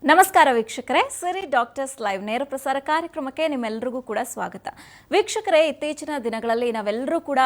ನಮಸ್ಕಾರ ವೀಕ್ಷಕರೇ, ಸಿರಿ doctors live ನೇರ ಪ್ರಸಾರ ಕಾರ್ಯಕ್ರಮಕ್ಕೆ ನಿಮ್ಮೆಲ್ಲರಿಗೂ ಕೂಡ ಸ್ವಾಗತ. ವೀಕ್ಷಕರೇ, ಇತ್ತೀಚಿನ ದಿನಗಳಲ್ಲಿ ನಾವೆಲ್ಲರೂ ಕೂಡ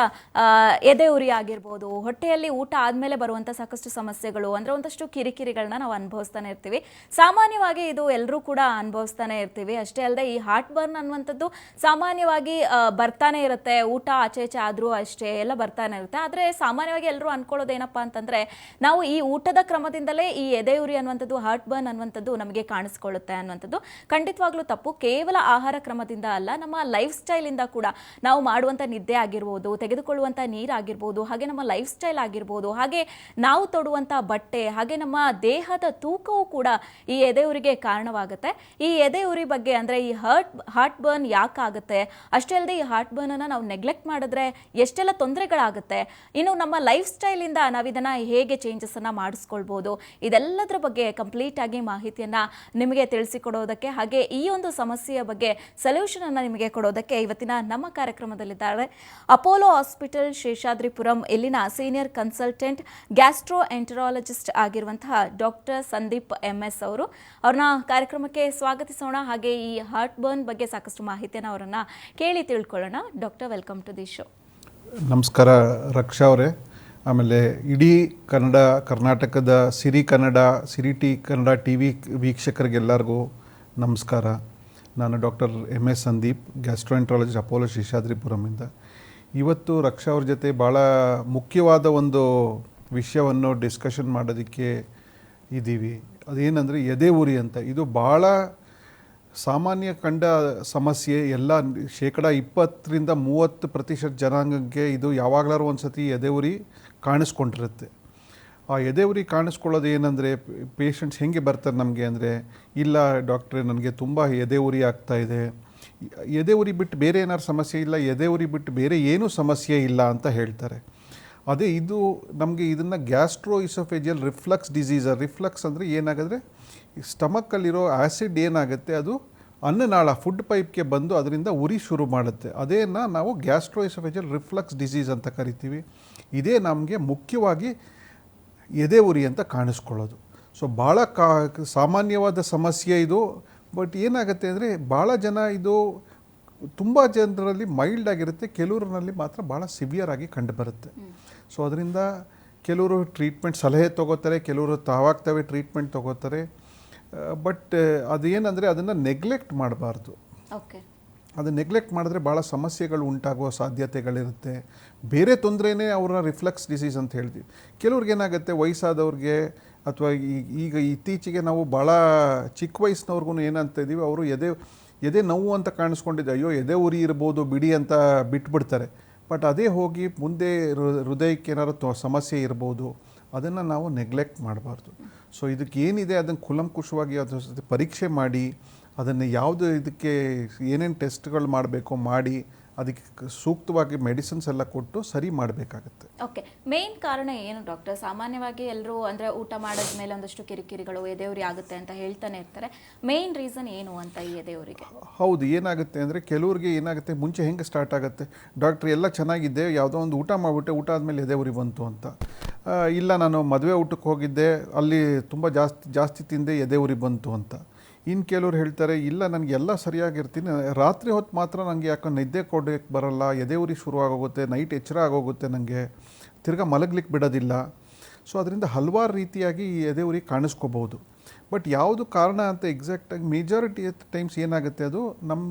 ಎದೆ ಉರಿ ಆಗಿರ್ಬೋದು, ಹೊಟ್ಟೆಯಲ್ಲಿ ಊಟ ಆದಮೇಲೆ ಬರುವಂಥ ಸಾಕಷ್ಟು ಸಮಸ್ಯೆಗಳು ಅಂದರೆ ಒಂದಷ್ಟು ಕಿರಿಕಿರಿಗಳನ್ನ ನಾವು ಅನುಭವಿಸ್ತಾನೆ ಇರ್ತೀವಿ. ಸಾಮಾನ್ಯವಾಗಿ ಇದು ಎಲ್ಲರೂ ಕೂಡ ಅನುಭವಿಸ್ತಾನೆ ಇರ್ತೀವಿ. ಅಷ್ಟೇ ಅಲ್ಲದೆ ಈ ಹಾರ್ಟ್ ಬರ್ನ್ ಅನ್ನುವಂಥದ್ದು ಸಾಮಾನ್ಯವಾಗಿ ಬರ್ತಾನೆ ಇರುತ್ತೆ. ಊಟ ಆಚೆ ಈಚೆ ಆದರೂ ಅಷ್ಟೇ ಎಲ್ಲ ಬರ್ತಾನೆ ಇರುತ್ತೆ. ಆದರೆ ಸಾಮಾನ್ಯವಾಗಿ ಎಲ್ಲರೂ ಅನ್ಕೊಳ್ಳೋದೇನಪ್ಪ ಅಂತಂದರೆ, ನಾವು ಈ ಊಟದ ಕ್ರಮದಿಂದಲೇ ಈ ಎದೆ ಉರಿ ಅನ್ನುವಂಥದ್ದು, ಹಾರ್ಟ್ ಬರ್ನ್ ಅನ್ನುವಂಥದ್ದು ನಮಗೆ ಕಾಣಿಸ್ಕೊಳ್ಳುತ್ತೆ ಅನ್ನುವಂಥದ್ದು ಖಂಡಿತವಾಗ್ಲೂ ತಪ್ಪು. ಕೇವಲ ಆಹಾರ ಕ್ರಮದಿಂದ ಅಲ್ಲ, ನಮ್ಮ ಲೈಫ್ ಸ್ಟೈಲಿಂದ ಕೂಡ ನಾವು ಮಾಡುವಂಥ ನಿದ್ದೆ ಆಗಿರ್ಬೋದು, ತೆಗೆದುಕೊಳ್ಳುವಂಥ ನೀರಾಗಿರ್ಬೋದು, ಹಾಗೆ ನಮ್ಮ ಲೈಫ್ ಸ್ಟೈಲ್ ಆಗಿರ್ಬೋದು, ಹಾಗೆ ನಾವು ತೊಡುವಂಥ ಬಟ್ಟೆ, ಹಾಗೆ ನಮ್ಮ ದೇಹದ ತೂಕವೂ ಕೂಡ ಈ ಎದೆ ಉರಿಗೆ ಕಾರಣವಾಗುತ್ತೆ. ಈ ಎದೆ ಉರಿ ಬಗ್ಗೆ ಅಂದರೆ ಈ ಹಾರ್ಟ್ ಬರ್ನ್ ಯಾಕಾಗುತ್ತೆ, ಅಷ್ಟೇ ಅಲ್ಲದೆ ಈ ಹಾರ್ಟ್ ಬರ್ನನ್ನು ನಾವು ನೆಗ್ಲೆಕ್ಟ್ ಮಾಡಿದ್ರೆ ಎಷ್ಟೆಲ್ಲ ತೊಂದರೆಗಳಾಗುತ್ತೆ, ಇನ್ನು ನಮ್ಮ ಲೈಫ್ ಸ್ಟೈಲಿಂದ ನಾವು ಇದನ್ನು ಹೇಗೆ ಚೇಂಜಸನ್ನು ಮಾಡಿಸ್ಕೊಳ್ಬೋದು, ಇದೆಲ್ಲದರ ಬಗ್ಗೆ ಕಂಪ್ಲೀಟ್ ಆಗಿ ಮಾಹಿತಿಯನ್ನು ನಿಮಗೆ ತಿಳಿಸಿಕೊಡೋದಕ್ಕೆ, ಹಾಗೆ ಈ ಒಂದು ಸಮಸ್ಯೆಯ ಬಗ್ಗೆ ಸೊಲ್ಯೂಷನ್ ಅನ್ನು ನಿಮಗೆ ಕೊಡೋದಕ್ಕೆ ಇವತ್ತಿನ ನಮ್ಮ ಕಾರ್ಯಕ್ರಮದಲ್ಲಿದ್ದಾರೆ ಅಪೋಲೋ ಹಾಸ್ಪಿಟಲ್ ಶೇಷಾದ್ರಿಪುರಂ ಇಲ್ಲಿನ ಸೀನಿಯರ್ ಕನ್ಸಲ್ಟೆಂಟ್ ಗ್ಯಾಸ್ಟ್ರೋ ಎಂಟರಾಲಜಿಸ್ಟ್ ಆಗಿರುವಂತಹ ಡಾಕ್ಟರ್ ಸಂದೀಪ್ MS ಅವರು. ಅವ್ರನ್ನ ಕಾರ್ಯಕ್ರಮಕ್ಕೆ ಸ್ವಾಗತಿಸೋಣ. ಹಾಗೆ ಈ ಹಾರ್ಟ್ ಬರ್ನ್ ಬಗ್ಗೆ ಸಾಕಷ್ಟು ಮಾಹಿತಿಯನ್ನು ಅವರನ್ನ ಕೇಳಿ ತಿಳ್ಕೊಳ್ಳೋಣ. Doctor, welcome to the show. ನಮಸ್ಕಾರ ರಕ್ಷಾ ಅವರೇ. ಆಮೇಲೆ ಇಡೀ ಕರ್ನಾಟಕದ ಸಿರಿ ಕನ್ನಡ ಟಿ ವಿ ವೀಕ್ಷಕರಿಗೆಲ್ಲರಿಗೂ ನಮಸ್ಕಾರ. ನಾನು doctor MS Sandeep, gastroenterologist, Apollo ಶೇಷಾದ್ರಿಪುರಮಿಂದ. ಇವತ್ತು ರಕ್ಷಾ ಅವ್ರ ಜೊತೆ ಭಾಳ ಮುಖ್ಯವಾದ ಒಂದು ವಿಷಯವನ್ನು ಡಿಸ್ಕಷನ್ ಮಾಡೋದಕ್ಕೆ ಇದ್ದೀವಿ. ಅದೇನೆಂದರೆ ಎದೆ ಉರಿ ಅಂತ. ಇದು ಭಾಳ ಸಾಮಾನ್ಯ ಕಂಡ ಸಮಸ್ಯೆ. ಎಲ್ಲ 20-30% ಜನಾಂಗಕ್ಕೆ ಇದು ಯಾವಾಗಲಾರು ಒಂದು ಸತಿ ಎದೆ ಉರಿ ಕಾಣಿಸ್ಕೊಂಡಿರುತ್ತೆ. ಆ ಎದೆ ಉರಿ ಕಾಣಿಸ್ಕೊಳ್ಳೋದು ಏನಂದರೆ, ಪೇಷಂಟ್ಸ್ ಹೆಂಗೆ ಬರ್ತಾರೆ ನಮಗೆ ಅಂದರೆ, ಇಲ್ಲ ಡಾಕ್ಟ್ರೇ ನನಗೆ ತುಂಬ ಎದೆ ಉರಿ ಆಗ್ತಾಯಿದೆ, ಎದೆ ಉರಿ ಬಿಟ್ಟು ಬೇರೆ ಏನಾದ್ರು ಸಮಸ್ಯೆ ಇಲ್ಲ, ಎದೆ ಉರಿ ಬಿಟ್ಟು ಬೇರೆ ಏನೂ ಸಮಸ್ಯೆ ಇಲ್ಲ ಅಂತ ಹೇಳ್ತಾರೆ. ಅದೇ ಇದು ನಮಗೆ ಇದನ್ನು gastro oesophageal reflex disease. Reflex ಅಂದರೆ ಏನಾಗಿದ್ರೆ, ಸ್ಟಮಕ್ಕಲ್ಲಿರೋ ಆ್ಯಸಿಡ್ ಏನಾಗುತ್ತೆ ಅದು ಅನ್ನನಾಳ ಫುಡ್ ಪೈಪ್ಗೆ ಬಂದು ಅದರಿಂದ ಉರಿ ಶುರು ಮಾಡುತ್ತೆ. ಅದೇನ ನಾವು ಗ್ಯಾಸ್ಟ್ರೋ ಇಸೋಫೇಜಿಯಲ್ ರಿಫ್ಲಕ್ಸ್ ಡಿಸೀಸ್ ಅಂತ ಕರಿತೀವಿ. ಇದೇ ನಮಗೆ ಮುಖ್ಯವಾಗಿ ಎದೆ ಉರಿ ಅಂತ ಕಾಣಿಸ್ಕೊಳ್ಳೋದು. ಸೊ ಭಾಳ ಸಾಮಾನ್ಯವಾದ ಸಮಸ್ಯೆ ಇದು. ಬಟ್ ಏನಾಗುತ್ತೆ ಅಂದರೆ, ಭಾಳ ಜನ ಇದು ತುಂಬ ಜನರಲ್ಲಿ ಮೈಲ್ಡ್ ಆಗಿರುತ್ತೆ, ಕೆಲವ್ರಲ್ಲಿ ಮಾತ್ರ ಭಾಳ ಸಿವಿಯರ್ ಆಗಿ ಕಂಡುಬರುತ್ತೆ. ಸೊ ಅದರಿಂದ ಕೆಲವರು ಟ್ರೀಟ್ಮೆಂಟ್ ಸಲಹೆ ತೊಗೋತಾರೆ, ಕೆಲವರು ತಾವಾಗ್ತವೆ ಟ್ರೀಟ್ಮೆಂಟ್ ತೊಗೋತಾರೆ. ಬಟ್ ಅದೇನಂದರೆ, ಅದನ್ನು ನೆಗ್ಲೆಕ್ಟ್ ಮಾಡಬಾರ್ದು. ಅದು ನೆಗ್ಲೆಕ್ಟ್ ಮಾಡಿದ್ರೆ ಭಾಳ ಸಮಸ್ಯೆಗಳು ಉಂಟಾಗುವ ಸಾಧ್ಯತೆಗಳಿರುತ್ತೆ. ಬೇರೆ ತೊಂದರೆನೇ ಅವರ ರಿಫ್ಲೆಕ್ಸ್ ಡಿಸೀಸ್ ಅಂತ ಹೇಳ್ತೀವಿ. ಕೆಲವ್ರಿಗೆ ಏನಾಗುತ್ತೆ, ವಯಸ್ಸಾದವ್ರಿಗೆ ಅಥವಾ ಈಗ ಇತ್ತೀಚೆಗೆ ನಾವು ಭಾಳ ಚಿಕ್ಕ ವಯಸ್ಸಿನವ್ರಿಗೂ ಏನಂತ ಇದ್ದೀವಿ, ಅವರು ಎದೆ ನೋವು ಅಂತ ಕಾಣಿಸ್ಕೊಂಡಿದ್ದೆ, ಅಯ್ಯೋ ಎದೆ ಉರಿ ಇರ್ಬೋದು ಬಿಡಿ ಅಂತ ಬಿಟ್ಬಿಡ್ತಾರೆ. ಬಟ್ ಅದೇ ಹೋಗಿ ಮುಂದೆ ಹೃದಯಕ್ಕೆ ಏನಾರು ಸಮಸ್ಯೆ ಇರ್ಬೋದು. ಅದನ್ನು ನಾವು ನೆಗ್ಲೆಕ್ಟ್ ಮಾಡಬಾರ್ದು. ಸೊ ಇದಕ್ಕೆ ಏನಿದೆ ಅದನ್ನು ಕೂಲಂಕುಷವಾಗಿ ಅದ್ರ ಜೊತೆ ಪರೀಕ್ಷೆ ಮಾಡಿ, ಅದನ್ನು ಯಾವುದು ಇದಕ್ಕೆ ಏನೇನು ಟೆಸ್ಟ್ಗಳು ಮಾಡಬೇಕೋ ಮಾಡಿ, ಅದಕ್ಕೆ ಸೂಕ್ತವಾಗಿ ಮೆಡಿಸಿನ್ಸ್ ಎಲ್ಲ ಕೊಟ್ಟು ಸರಿ ಮಾಡಬೇಕಾಗತ್ತೆ. ಓಕೆ, ಮೇನ್ ಕಾರಣ ಏನು ಡಾಕ್ಟರ್? ಸಾಮಾನ್ಯವಾಗಿ ಎಲ್ಲರೂ ಅಂದರೆ ಊಟ ಮಾಡಿದ್ಮೇಲೆ ಒಂದಷ್ಟು ಕಿರಿಕಿರಿಗಳು, ಎದೆಯುರಿ ಆಗುತ್ತೆ ಅಂತ ಹೇಳ್ತಾನೆ ಇರ್ತಾರೆ. ಮೇನ್ ರೀಸನ್ ಏನು ಅಂತ ಈ ಎದೆಯುರಿಗೆ? ಹೌದು, ಏನಾಗುತ್ತೆ ಅಂದರೆ, ಕೆಲವ್ರಿಗೆ ಏನಾಗುತ್ತೆ, ಮುಂಚೆ ಹೆಂಗೆ ಸ್ಟಾರ್ಟ್ ಆಗುತ್ತೆ, ಡಾಕ್ಟ್ರ್ ಎಲ್ಲ ಚೆನ್ನಾಗಿದ್ದೆ, ಯಾವುದೋ ಒಂದು ಊಟ ಮಾಡಿಬಿಟ್ಟೆ, ಊಟ ಆದಮೇಲೆ ಎದೆಯುರಿ ಬಂತು ಅಂತ. ಇಲ್ಲ, ನಾನು ಮದುವೆ ಊಟಕ್ಕೆ ಹೋಗಿದ್ದೆ, ಅಲ್ಲಿ ತುಂಬ ಜಾಸ್ತಿ ತಿಂದೆ, ಎದೆಯುರಿ ಬಂತು ಅಂತ. ಇನ್ನು ಕೆಲವ್ರು ಹೇಳ್ತಾರೆ, ಇಲ್ಲ ನನಗೆಲ್ಲ ಸರಿಯಾಗಿರ್ತೀನಿ, ರಾತ್ರಿ ಹೊತ್ತು ಮಾತ್ರ ನನಗೆ ಯಾಕೋ ನಿದ್ದೆ ಕೊಡೋಕ್ಕೆ ಬರಲ್ಲ, ಎದೆ ಉರಿ ಶುರುವಾಗೋಗುತ್ತೆ, ನೈಟ್ ಎಚ್ಚರ ಆಗೋಗುತ್ತೆ, ನನಗೆ ತಿರ್ಗಾ ಮಲಗಲಿಕ್ಕೆ ಬಿಡೋದಿಲ್ಲ. ಸೊ ಅದರಿಂದ ಹಲವಾರು ರೀತಿಯಾಗಿ ಈ ಎದೆ ಉರಿ ಕಾಣಿಸ್ಕೋಬೋದು. ಬಟ್ ಯಾವುದು ಕಾರಣ ಅಂತ ಎಕ್ಸಾಕ್ಟಾಗಿ ಮೇಜಾರಿಟಿ ಟೈಮ್ಸ್ ಏನಾಗುತ್ತೆ, ಅದು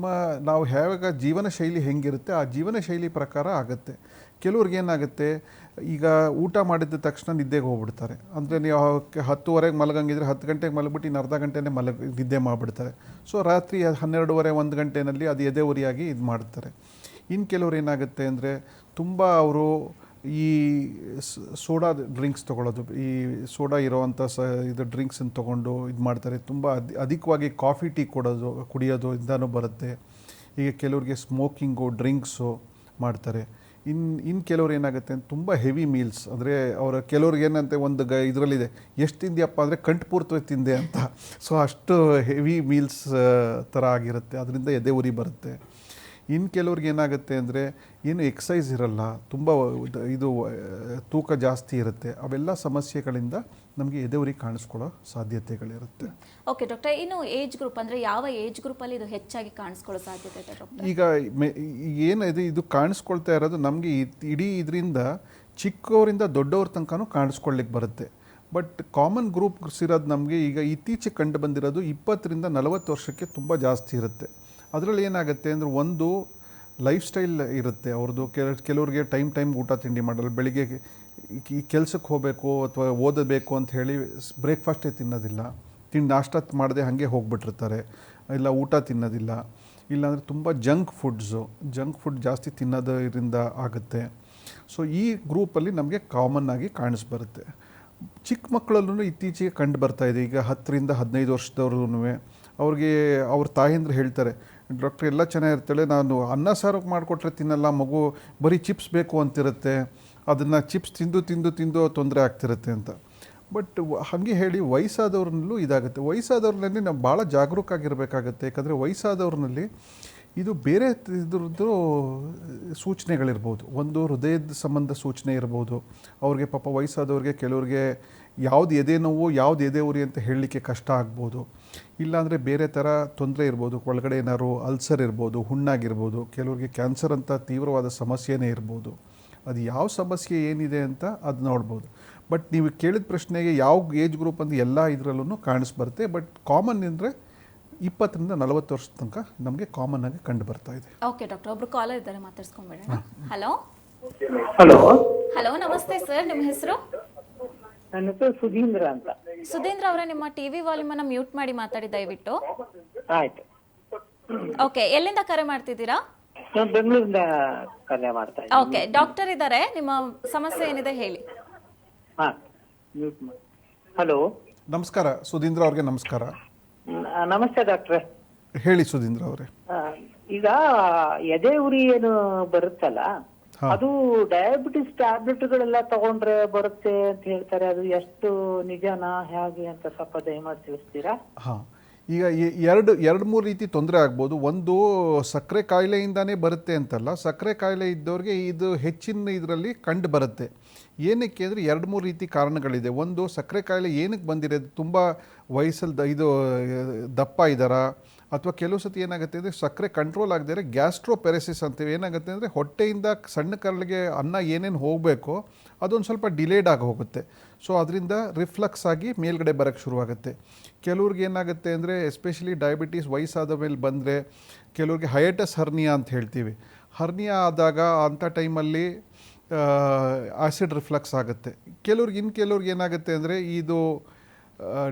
ನಾವು ಹೇಗೆ ಜೀವನ ಶೈಲಿ ಹೆಂಗಿರುತ್ತೆ ಆ ಜೀವನ ಶೈಲಿ ಪ್ರಕಾರ ಆಗುತ್ತೆ. ಕೆಲವ್ರಿಗೆ ಏನಾಗುತ್ತೆ, ಈಗ ಊಟ ಮಾಡಿದ ತಕ್ಷಣ ನಿದ್ದೆಗೆ ಹೋಗ್ಬಿಡ್ತಾರೆ. ಅಂದರೆ ನೀವು 10:30ಗೆ ಮಲಗಂಗಿದ್ರೆ 10 ಗಂಟೆಗೆ ಮಲಗಿಬಿಟ್ಟು ಇನ್ನು ಅರ್ಧ ಗಂಟೆನೇ ನಿದ್ದೆ ಮಾಡಿಬಿಡ್ತಾರೆ. ಸೊ ರಾತ್ರಿ 12:30-1 ಗಂಟೆಯಲ್ಲಿ ಅದು ಎದೆ ಉರಿಯಾಗಿ ಇದು ಮಾಡ್ತಾರೆ. ಇನ್ನು ಕೆಲವ್ರು ಏನಾಗುತ್ತೆ ಅಂದರೆ, ತುಂಬ ಅವರು ಈ ಸೋಡಾ ಡ್ರಿಂಕ್ಸ್ ತೊಗೊಳ್ಳೋದು, ಈ ಸೋಡಾ ಇರೋವಂಥ ಇದು ಡ್ರಿಂಕ್ಸನ್ನು ತೊಗೊಂಡು ಇದು ಮಾಡ್ತಾರೆ. ತುಂಬ ಅಧಿಕವಾಗಿ ಕಾಫಿ ಟೀ ಕುಡಿಯೋದು ಇಂದನೂ ಬರುತ್ತೆ. ಈಗ ಕೆಲವ್ರಿಗೆ ಸ್ಮೋಕಿಂಗು, ಡ್ರಿಂಕ್ಸು ಮಾಡ್ತಾರೆ. ಇನ್ನು ಕೆಲವ್ರು ಏನಾಗುತ್ತೆ, ತುಂಬ ಹೆವಿ ಮೀಲ್ಸ್ ಅಂದರೆ ಕೆಲವ್ರಿಗೆ ಏನಂತೆ ಒಂದು ಇದರಲ್ಲಿದೆ, ಎಷ್ಟು ತಿಂದ್ಯಪ್ಪ ಅಂದರೆ ಕಂಠಪೂರ್ತಿ ತಿಂದೆ ಅಂತ. ಸೊ ಅಷ್ಟು ಹೆವಿ ಮೀಲ್ಸ್ ಥರ ಆಗಿರುತ್ತೆ, ಅದರಿಂದ ಎದೆ ಉರಿ ಬರುತ್ತೆ. ಇನ್ನು ಕೆಲವ್ರಿಗೆ ಏನಾಗುತ್ತೆ ಅಂದರೆ, ಏನು ಎಕ್ಸಸೈಸ್ ಇರಲ್ಲ, ತುಂಬ ಇದು ತೂಕ ಜಾಸ್ತಿ ಇರುತ್ತೆ. ಅವೆಲ್ಲ ಸಮಸ್ಯೆಗಳಿಂದ ನಮಗೆ ಎದೆಯುರಿ ಕಾಣಿಸ್ಕೊಳ್ಳೋ ಸಾಧ್ಯತೆಗಳಿರುತ್ತೆ. ಓಕೆ ಡಾಕ್ಟರ್, ಇನ್ನು ಏಜ್ ಗ್ರೂಪ್ ಅಂದರೆ ಯಾವ ಏಜ್ ಗ್ರೂಪಲ್ಲಿ ಇದು ಹೆಚ್ಚಾಗಿ ಕಾಣಿಸ್ಕೊಳ್ಳೋ ಸಾಧ್ಯತೆ ಇದೆ ಡಾಕ್ಟರ್? ಈಗ ಏನಿದೆ ಇದು ಕಾಣಿಸ್ಕೊಳ್ತಾ ಇರೋದು ನಮಗೆ ಇಡೀ ಇದರಿಂದ ಚಿಕ್ಕವರಿಂದ ದೊಡ್ಡವ್ರ ತನಕನೂ ಕಾಣಿಸ್ಕೊಳ್ಳಿಕ್ಕೆ ಬರುತ್ತೆ. ಬಟ್ ಕಾಮನ್ ಗ್ರೂಪ್ಸ್ ಇರೋದು ನಮಗೆ ಈಗ ಇತ್ತೀಚೆಗೆ ಕಂಡು ಬಂದಿರೋದು 20ರಿಂದ 40 ವರ್ಷಕ್ಕೆ ತುಂಬ ಜಾಸ್ತಿ ಇರುತ್ತೆ. ಅದರಲ್ಲಿ ಏನಾಗುತ್ತೆ ಅಂದರೆ ಒಂದು ಲೈಫ್ ಸ್ಟೈಲ್ ಇರುತ್ತೆ ಅವ್ರದ್ದು. ಕೆಲವ್ರಿಗೆ ಟೈಮ್ ಊಟ ತಿಂಡಿ ಮಾಡಲ್ಲ. ಬೆಳಿಗ್ಗೆ ಈ ಕೆಲಸಕ್ಕೆ ಹೋಗಬೇಕು ಅಥವಾ ಓದಬೇಕು ಅಂತ ಹೇಳಿ ಬ್ರೇಕ್ಫಾಸ್ಟೇ ತಿನ್ನೋದಿಲ್ಲ, ನಾಷ್ಟ ಮಾಡದೆ ಹಾಗೆ ಹೋಗ್ಬಿಟ್ಟಿರ್ತಾರೆ, ಇಲ್ಲ ಊಟ ತಿನ್ನೋದಿಲ್ಲ. ಇಲ್ಲಾಂದರೆ ತುಂಬ ಜಂಕ್ ಫುಡ್ ಜಾಸ್ತಿ ತಿನ್ನೋದರಿಂದ ಆಗುತ್ತೆ. ಸೊ ಈ ಗ್ರೂಪಲ್ಲಿ ನಮಗೆ ಕಾಮನ್ ಆಗಿ ಕಾಣಿಸ್ಬರುತ್ತೆ. ಚಿಕ್ಕ ಮಕ್ಕಳಲ್ಲೂ ಇತ್ತೀಚೆಗೆ ಕಂಡು ಬರ್ತಾ ಇದೆ. ಈಗ 10ರಿಂದ 15 ವರ್ಷದವ್ರೂ ಅವ್ರಿಗೆ ಅವ್ರ ತಾಯಂದ್ರೆ ಹೇಳ್ತಾರೆ, ಡಾಕ್ಟ್ರ್ ಎಲ್ಲ ಚೆನ್ನಾಗಿರ್ತಾಳೆ, ನಾನು ಅನ್ನ ಸಾರು ಮಾಡಿಕೊಟ್ರೆ ತಿನ್ನಲ್ಲ, ಮಗು ಬರೀ ಚಿಪ್ಸ್ ಬೇಕು ಅಂತಿರುತ್ತೆ, ಅದನ್ನು ಚಿಪ್ಸ್ ತಿಂದು ತೊಂದರೆ ಆಗ್ತಿರುತ್ತೆ ಅಂತ. ಬಟ್ ಹಾಗೆ ಹೇಳಿ ವಯಸ್ಸಾದವ್ರನ್ನಲ್ಲೂ ಇದಾಗುತ್ತೆ. ವಯಸ್ಸಾದವ್ರಲ್ಲಿ ನಾವು ಭಾಳ ಜಾಗರೂಕರಾಗಿರಬೇಕಾಗತ್ತೆ. ಯಾಕಂದರೆ ವಯಸ್ಸಾದವ್ರಲ್ಲಿ ಇದು ಬೇರೆ ಇದ್ರದ್ದು ಸೂಚನೆಗಳಿರ್ಬೋದು. ಒಂದು ಹೃದಯದ ಸಂಬಂಧ ಸೂಚನೆ ಇರ್ಬೋದು. ಅವ್ರಿಗೆ ಪಾಪ ವಯಸ್ಸಾದವ್ರಿಗೆ ಕೆಲವ್ರಿಗೆ ಯಾವ್ದು ಎದೆ ನೋವು ಯಾವ್ದು ಎದೆ ಉರಿ ಅಂತ ಹೇಳಲಿಕ್ಕೆ ಕಷ್ಟ ಆಗ್ಬೋದು. ಇಲ್ಲಾಂದರೆ ಬೇರೆ ಥರ ತೊಂದರೆ ಇರ್ಬೋದು, ಒಳಗಡೆ ಏನಾದ್ರು ಅಲ್ಸರ್ ಇರ್ಬೋದು, ಹುಣ್ಣಾಗಿರ್ಬೋದು, ಕೆಲವ್ರಿಗೆ ಕ್ಯಾನ್ಸರ್ ಅಂತ ತೀವ್ರವಾದ ಸಮಸ್ಯೆನೇ ಇರ್ಬೋದು. ಅದು ಯಾವ ಸಮಸ್ಯೆ ಏನಿದೆ ಅಂತ ಅದು ನೋಡ್ಬೋದು. ಬಟ್ ನೀವು ಕೇಳಿದ ಪ್ರಶ್ನೆಗೆ ಯಾವ ಏಜ್ ಗ್ರೂಪ್ ಅಂತ ಎಲ್ಲ ಇದರಲ್ಲೂ ಕಾಣಿಸ್ಬರುತ್ತೆ. ಬಟ್ ಕಾಮನ್ ಅಂದರೆ 20ರಿಂದ 40 ವರ್ಷದ ತನಕ ನಮಗೆ ಕಾಮನ್ ಆಗಿ ಕಂಡು ಬರ್ತಾ ಇದೆ. ಓಕೆ ಡಾಕ್ಟರ್, ಒಬ್ರು ಕಾಲರ್ ಇದ್ದಾರೆ, ಮಾತಾಡ್ಸ್ಕೊಂಡ್ಬೇಡ. ಹಲೋ ನಮಸ್ತೆ ಸರ್, ನಿಮ್ಮ ಹೆಸರು? ನನ್ನ ಹೆಸರು ಸುಧೀಂದ್ರ ಅಂತ. ಸುಧೀಂದ್ರ ಅವರೇ, ನಿಮ್ಮ ಟಿವಿ ವಾಲ್ಯೂಮ್ ಅನ್ನ ಮ್ಯೂಟ್ ಮಾಡಿ ಮಾತಾಡಿ ದಯವಿಟ್ಟು. ಆಯ್ತು. ಓಕೆ, ಎಲ್ಲಿಂದ ಕರೆ ಮಾಡ್ತಿದ್ದೀರಾ? ನಾನು ಬೆಂಗಳೂರಿಂದ ಕರೆ ಮಾಡ್ತಾ ಇದ್ದೀನಿ. ಓಕೆ, ಡಾಕ್ಟರ್ ಇದ್ದಾರೆ, ನಿಮ್ಮ ಸಮಸ್ಯೆ ಏನಿದೆ ಹೇಳಿ. ಹಾ, ಮ್ಯೂಟ್ ಮಾಡಿ. ಹಲೋ, ನಮಸ್ಕಾರ ಸುಧೀಂದ್ರ ಅವ್ರಿಗೆ. ನಮಸ್ಕಾರ. ನಮಸ್ತೆ ಡಾಕ್ಟ್ರೆ. ಹೇಳಿ ಸುಧೀಂದ್ರ ಅವರೇ. ಈಗ ಎದೆ ಉರಿ ಏನು ಬರುತ್ತಲ್ಲ, ಅದು ಡಯಾಬಿಟಿಸ್ ಟ್ಯಾಬ್ಲೆಟ್ಗಳೆಲ್ಲ ತಗೊಂಡ್ರೆ ಬರುತ್ತೆ ಅಂತ ಹೇಳ್ತಾರೆ. ಅದು ಎಷ್ಟು ನಿಜನಾ ಹೇಗೆ ಅಂತ ಸ್ವಲ್ಪ ದಯಮಾಡಿ ತಿಳಿಸ್ತೀರಾ? ಹಾಂ, ಈಗ ಎರಡು ಮೂರು ರೀತಿ ತೊಂದರೆ ಆಗ್ಬೋದು. ಒಂದು ಸಕ್ಕರೆ ಕಾಯಿಲೆಯಿಂದಾನೇ ಬರುತ್ತೆ ಅಂತಲ್ಲ, ಸಕ್ಕರೆ ಕಾಯಿಲೆ ಇದ್ದವ್ರಿಗೆ ಇದು ಹೆಚ್ಚಿನ ಇದರಲ್ಲಿ ಕಂಡು ಬರುತ್ತೆ. ಏನಕ್ಕೆ ಅಂದರೆ 2-3 ರೀತಿ ಕಾರಣಗಳಿದೆ. ಒಂದು, ಸಕ್ಕರೆ ಕಾಯಿಲೆ ಏನಕ್ಕೆ ಬಂದಿರೋದು, ತುಂಬ ವಯಸ್ಸಲ್ಲಿ ಇದು ದಪ್ಪ ಇದ್ದಾರಾ, ಅಥವಾ ಕೆಲವು ಸತಿ ಏನಾಗುತ್ತೆ ಅಂದರೆ ಸಕ್ಕರೆ ಕಂಟ್ರೋಲ್ ಆಗದೇ ಗ್ಯಾಸ್ಟ್ರೋಪೆರೆಸಿಸ್ ಅಂತೀವಿ. ಏನಾಗುತ್ತೆ ಅಂದರೆ ಹೊಟ್ಟೆಯಿಂದ ಸಣ್ಣ ಕರಳಿಗೆ ಅನ್ನ ಏನೇನು ಹೋಗಬೇಕೋ ಅದೊಂದು ಸ್ವಲ್ಪ ಡಿಲೇಡ್ ಆಗಿ ಹೋಗುತ್ತೆ. ಸೊ ಅದರಿಂದ ರಿಫ್ಲಕ್ಸ್ ಆಗಿ ಮೇಲ್ಗಡೆ ಬರೋಕ್ಕೆ ಶುರುವಾಗುತ್ತೆ. ಕೆಲವ್ರಿಗೆ ಏನಾಗುತ್ತೆ ಅಂದರೆ ಎಸ್ಪೆಷಲಿ ಡಯಾಬಿಟೀಸ್ ವಯಸ್ಸಾದ ಮೇಲೆ ಬಂದರೆ ಕೆಲವ್ರಿಗೆ ಹಯಟಸ್ ಹರ್ನಿಯಾ ಅಂತ ಹೇಳ್ತೀವಿ. ಹರ್ನಿಯಾ ಆದಾಗ ಅಂಥ ಟೈಮಲ್ಲಿ ಆ್ಯಸಿಡ್ ರಿಫ್ಲಕ್ಸ್ ಆಗುತ್ತೆ. ಕೆಲವ್ರಿಗೆ ಏನಾಗುತ್ತೆ ಅಂದರೆ ಇದು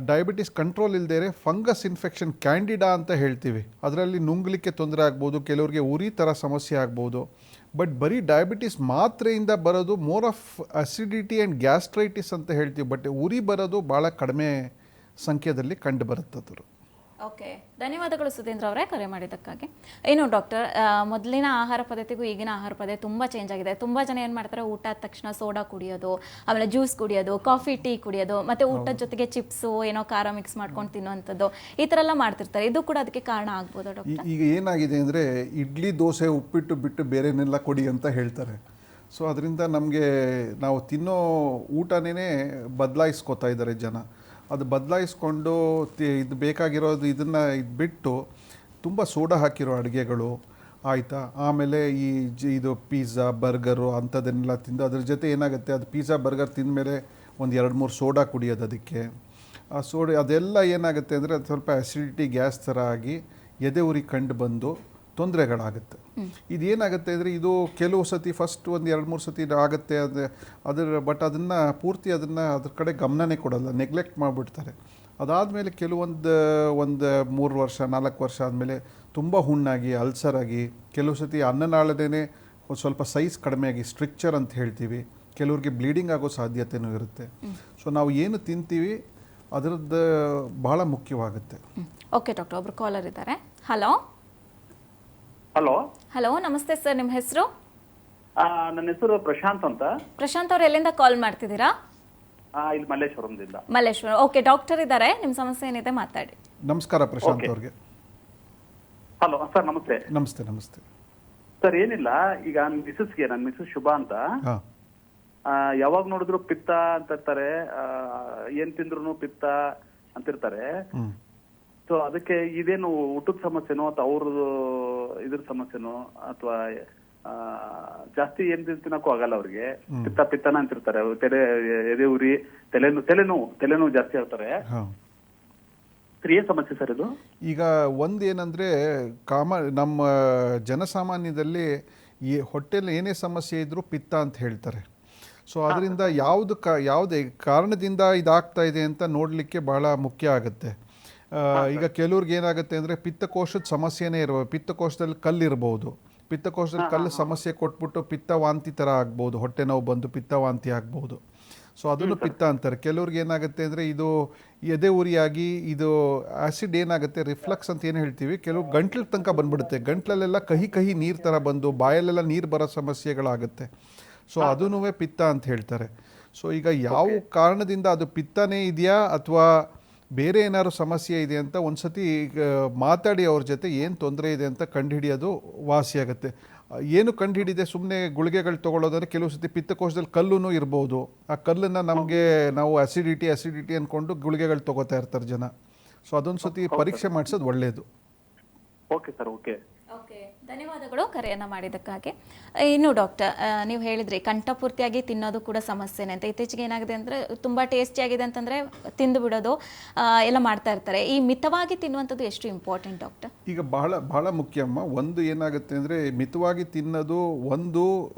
ಡಯಾಬಿಟಿಸ್ ಕಂಟ್ರೋಲ್ ಇಲ್ಲದೇ ಫಂಗಸ್ ಇನ್ಫೆಕ್ಷನ್ ಕ್ಯಾಂಡಿಡಾ ಅಂತ ಹೇಳ್ತೀವಿ, ಅದರಲ್ಲಿ ನುಂಗ್ಲಿಕ್ಕೆ ತೊಂದರೆ ಆಗ್ಬೋದು, ಕೆಲವ್ರಿಗೆ ಉರಿ ಥರ ಸಮಸ್ಯೆ ಆಗ್ಬೋದು. ಬಟ್ ಬರೀ ಡಯಾಬಿಟಿಸ್ ಮಾತ್ರೆಯಿಂದ ಬರೋದು more of acidity and gastritis ಅಂತ ಹೇಳ್ತೀವಿ. ಬಟ್ ಉರಿ ಬರೋದು ಭಾಳ ಕಡಿಮೆ ಸಂಖ್ಯೆಯಲ್ಲಿ ಕಂಡು ಬರುತ್ತದ್ರು. ಓಕೆ, ಧನ್ಯವಾದಗಳು ಸುಧೀಂದ್ರ ಅವರೇ ಕರೆ ಮಾಡಿದ್ದಕ್ಕಾಗಿ. ಏನು ಡಾಕ್ಟರ್, ಮೊದಲಿನ ಆಹಾರ ಪದ್ಧತಿಗೂ ಈಗಿನ ಆಹಾರ ಪದ್ಧತಿ ತುಂಬ ಚೇಂಜ್ ಆಗಿದೆ. ತುಂಬ ಜನ ಏನು ಮಾಡ್ತಾರೆ, ಊಟ ಆದ ತಕ್ಷಣ ಸೋಡಾ ಕುಡಿಯೋದು, ಆಮೇಲೆ ಜ್ಯೂಸ್ ಕುಡಿಯೋದು, ಕಾಫಿ ಟೀ ಕುಡಿಯೋದು, ಮತ್ತು ಊಟದ ಜೊತೆಗೆ ಚಿಪ್ಸು ಏನೋ ಖಾರ ಮಿಕ್ಸ್ ಮಾಡ್ಕೊಂಡು ತಿನ್ನೋವಂಥದ್ದು, ಈ ಥರ ಎಲ್ಲ ಮಾಡ್ತಿರ್ತಾರೆ. ಇದು ಕೂಡ ಅದಕ್ಕೆ ಕಾರಣ ಆಗ್ಬೋದು ಡಾಕ್ಟರ್? ಈಗ ಏನಾಗಿದೆ ಅಂದರೆ ಇಡ್ಲಿ ದೋಸೆ ಉಪ್ಪಿಟ್ಟು ಬಿಟ್ಟು ಬೇರೆನೆಲ್ಲ ಕೊಡಿ ಅಂತ ಹೇಳ್ತಾರೆ. ಸೊ ಅದರಿಂದ ನಮಗೆ ನಾವು ತಿನ್ನೋ ಊಟನೇ ಬದಲಾಯಿಸ್ಕೋತಾ ಇದ್ದಾರೆ ಜನ. ಅದು ಬದಲಾಯಿಸ್ಕೊಂಡು ಇದು ಬೇಕಾಗಿರೋದು ಇದನ್ನು ಬಿಟ್ಟು ತುಂಬ ಸೋಡಾ ಹಾಕಿರೋ ಅಡುಗೆಗಳು ಆಯಿತಾ, ಆಮೇಲೆ ಇದು ಪಿಜ್ಜಾ ಬರ್ಗರು ಅಂಥದ್ದನ್ನೆಲ್ಲ ತಿಂದು ಅದ್ರ ಜೊತೆ ಏನಾಗುತ್ತೆ, ಅದು ಪಿಜ್ಜಾ ಬರ್ಗರ್ ತಿಂದಮೇಲೆ ಒಂದು 2-3 ಸೋಡಾ ಕುಡಿಯೋದು. ಅದಕ್ಕೆ ಆ ಸೋಡಾ ಅದೆಲ್ಲ ಏನಾಗುತ್ತೆ ಅಂದರೆ ಅದು ಸ್ವಲ್ಪ ಅಸಿಡಿಟಿ ಗ್ಯಾಸ್ ಥರ ಆಗಿ ಎದೆ ಉರಿ ಕಂಡು ಬಂದು ತೊಂದರೆಗಳಾಗುತ್ತೆ. ಇದೇನಾಗುತ್ತೆ ಅಂದರೆ ಇದು ಕೆಲವು ಸತಿ ಫಸ್ಟ್ ಒಂದು 2-3 ಸತಿ ಆಗುತ್ತೆ ಬಟ್ ಅದನ್ನು ಪೂರ್ತಿ ಅದ್ರ ಕಡೆ ಗಮನನೇ ಕೊಡಲ್ಲ, ನೆಗ್ಲೆಕ್ಟ್ ಮಾಡಿಬಿಡ್ತಾರೆ. ಅದಾದಮೇಲೆ ಕೆಲವೊಂದು 3 ವರ್ಷ 4 ವರ್ಷ ಆದಮೇಲೆ ತುಂಬ ಹುಣ್ಣಾಗಿ ಅಲ್ಸರ್ ಆಗಿ, ಕೆಲವು ಸತಿ ಅನ್ನನಾಳದೇ ಸ್ವಲ್ಪ ಸೈಜ್ ಕಡಿಮೆ ಆಗಿ ಸ್ಟ್ರಿಕ್ಚರ್ ಅಂತ ಹೇಳ್ತೀವಿ, ಕೆಲವ್ರಿಗೆ ಬ್ಲೀಡಿಂಗ್ ಆಗೋ ಸಾಧ್ಯತೆಯೂ ಇರುತ್ತೆ. ಸೊ ನಾವು ಏನು ತಿಂತೀವಿ ಅದರದ್ದು ಭಾಳ ಮುಖ್ಯವಾಗುತ್ತೆ. ಓಕೆ ಡಾಕ್ಟರ್, ಒಬ್ರು ಕಾಲರ್ ಇದ್ದಾರೆ. ಹಲೋ ಹಲೋ ನಮಸ್ತೆ ಸರ್, ನಿಮ್ಮ ಹೆಸರು? ನನ್ನ ಹೆಸರು ಪ್ರಶಾಂತ್ ಅಂತ. ಪ್ರಶಾಂತ್ ಅವ್ರು ಎಲ್ಲಿಂದ ಕಾಲ್ ಮಾಡ್ತಿದ್ದೀರಾ? ಇಲ್ಲಿ ಮಲ್ಲೇಶ್ವರಂದಿಂದ. ಮಲ್ಲೇಶ್ವರ. ಓಕೆ, ಡಾಕ್ಟರ್ ಇದ್ದಾರೆ, ನಿಮ್ಮ ಸಮಸ್ಯೆ ಏನಿದೆ ಮಾತಾಡಿ. ನಮಸ್ಕಾರ ಪ್ರಶಾಂತ್ ಅವ್ರಿಗೆ. ಹಲೋ ಸರ್, ನಮಸ್ತೆ. ನಮಸ್ತೆ. ಸರ್ ಏನಿಲ್ಲ, ಈಗ ನನ್ನ ಮಿಸಸ್ ಶುಭಾ ಅಂತ, ಯಾವಾಗ ನೋಡಿದ್ರು ಪಿತ್ತ ಅಂತ ಇರ್ತಾರೆ, ಏನ್ ತಿಂದ್ರು ಪಿತ್ತ ಅಂತಿರ್ತಾರೆ. ಸೊ ಅದಕ್ಕೆ ಇದೇನು ಊಟದ ಸಮಸ್ಯೆನೋ ಅಥವಾ ಅವ್ರದ್ದು ಇದ್ರ ಸಮಸ್ಯೆನೋ ಅಥವಾ ಜಾಸ್ತಿ ಏನ್ ತಿನ್ನಕ್ಕೂ ಆಗಲ್ಲ ಅವ್ರಿಗೆ, ಪಿತ್ತನ ಅಂತಿರ್ತಾರೆ. ಎದೆ ಉರಿ, ತಲೆನೋವು ಜಾಸ್ತಿ ಹೇಳ್ತಾರೆ. ಏನ್ ಸಮಸ್ಯೆ ಸರ್ ಇದು? ಈಗ ಒಂದೇನಂದ್ರೆ ನಮ್ಮ ಜನಸಾಮಾನ್ಯದಲ್ಲಿ ಈ ಹೊಟ್ಟೆಲಿ ಏನೇ ಸಮಸ್ಯೆ ಇದ್ರೂ ಪಿತ್ತ ಅಂತ ಹೇಳ್ತಾರೆ. ಸೊ ಅದರಿಂದ ಯಾವುದೇ ಕಾರಣದಿಂದ ಇದಾಗ್ತಾ ಇದೆ ಅಂತ ನೋಡಲಿಕ್ಕೆ ಬಹಳ ಮುಖ್ಯ ಆಗುತ್ತೆ. ಈಗ ಕೆಲವ್ರಿಗೆ ಏನಾಗುತ್ತೆ ಅಂದರೆ ಪಿತ್ತಕೋಶದ ಸಮಸ್ಯೆನೇ ಪಿತ್ತಕೋಶದಲ್ಲಿ ಕಲ್ಲಿರ್ಬೋದು. ಪಿತ್ತಕೋಶದಲ್ಲಿ ಕಲ್ಲು ಸಮಸ್ಯೆ ಕೊಟ್ಬಿಟ್ಟು ಪಿತ್ತವಾಂತಿ ಥರ ಆಗ್ಬೋದು, ಹೊಟ್ಟೆ ನೋವು ಬಂದು ಪಿತ್ತವಾಂತಿ ಆಗ್ಬೋದು. ಸೊ ಅದನ್ನು ಪಿತ್ತ ಅಂತಾರೆ. ಕೆಲವ್ರಿಗೆ ಏನಾಗುತ್ತೆ ಅಂದರೆ ಇದು ಎದೆ ಉರಿಯಾಗಿ ಇದು ಆ್ಯಸಿಡ್ ಏನಾಗುತ್ತೆ ರಿಫ್ಲಕ್ಸ್ ಅಂತ ಏನು ಹೇಳ್ತೀವಿ, ಕೆಲವು ಗಂಟ್ಲ ತನಕ ಬಂದ್ಬಿಡುತ್ತೆ. ಗಂಟ್ಲಲ್ಲೆಲ್ಲ ಕಹಿ ನೀರು ಥರ ಬಂದು ಬಾಯಲ್ಲೆಲ್ಲ ನೀರು ಬರೋ ಸಮಸ್ಯೆಗಳಾಗುತ್ತೆ. ಸೊ ಅದೂ ಪಿತ್ತ ಅಂತ ಹೇಳ್ತಾರೆ. ಸೊ ಈಗ ಯಾವ ಕಾರಣದಿಂದ ಅದು ಪಿತ್ತನೇ ಇದೆಯಾ ಅಥವಾ ಬೇರೆ ಏನಾದ್ರು ಸಮಸ್ಯೆ ಇದೆ ಅಂತ ಒಂದ್ಸತಿ ಮಾತಾಡಿ ಅವ್ರ ಜೊತೆ ಏನು ತೊಂದರೆ ಇದೆ ಅಂತ ಕಂಡುಹಿಡಿಯೋದು ವಾಸಿಯಾಗುತ್ತೆ. ಏನು ಕಂಡುಹಿಡಿದೆ ಸುಮ್ಮನೆ ಗುಳಿಗೆಗಳು ತೊಗೊಳ್ಳೋದಂದ್ರೆ ಕೆಲವು ಸತಿ ಪಿತ್ತಕೋಶದಲ್ಲಿ ಕಲ್ಲೂ ಇರ್ಬೋದು. ಆ ಕಲ್ಲನ್ನು ನಾವು ಅಸಿಡಿಟಿ ಅಂದ್ಕೊಂಡು ಗುಳಿಗೆಗಳು ತೊಗೋತಾ ಇರ್ತಾರೆ ಜನ. ಸೊ ಅದೊಂದು ಸತಿ ಪರೀಕ್ಷೆ ಮಾಡಿಸೋದು ಒಳ್ಳೆಯದು. Okay sir, okay. ಧನ್ಯವಾದಗಳು ಕರೆಯನ್ನು ಮಾಡಿದ್ದಕ್ಕಾಗಿ. ಇನ್ನು ಡಾಕ್ಟರ್, ನೀವು ಹೇಳಿದ್ರಿ ಕಂಠಪೂರ್ತಿಯಾಗಿ ತಿನ್ನೋದು ಕೂಡ ಸಮಸ್ಯೆನೇ ಅಂತ. ಇತ್ತೀಚೆಗೆ ಏನಾಗಿದೆ ಅಂದರೆ ತುಂಬ ಟೇಸ್ಟಿಯಾಗಿದೆ ಅಂತಂದರೆ ತಿಂದು ಬಿಡೋದು ಎಲ್ಲ ಮಾಡ್ತಾ ಇರ್ತಾರೆ. ಈ ಮಿತವಾಗಿ ತಿನ್ನುವಂಥದ್ದು ಎಷ್ಟು ಇಂಪಾರ್ಟೆಂಟ್ ಡಾಕ್ಟರ್? ಈಗ ಬಹಳ ಮುಖ್ಯಮ್ಮ. ಒಂದು ಏನಾಗುತ್ತೆ ಅಂದರೆ ಮಿತವಾಗಿ ತಿನ್ನೋದು, ಒಂದು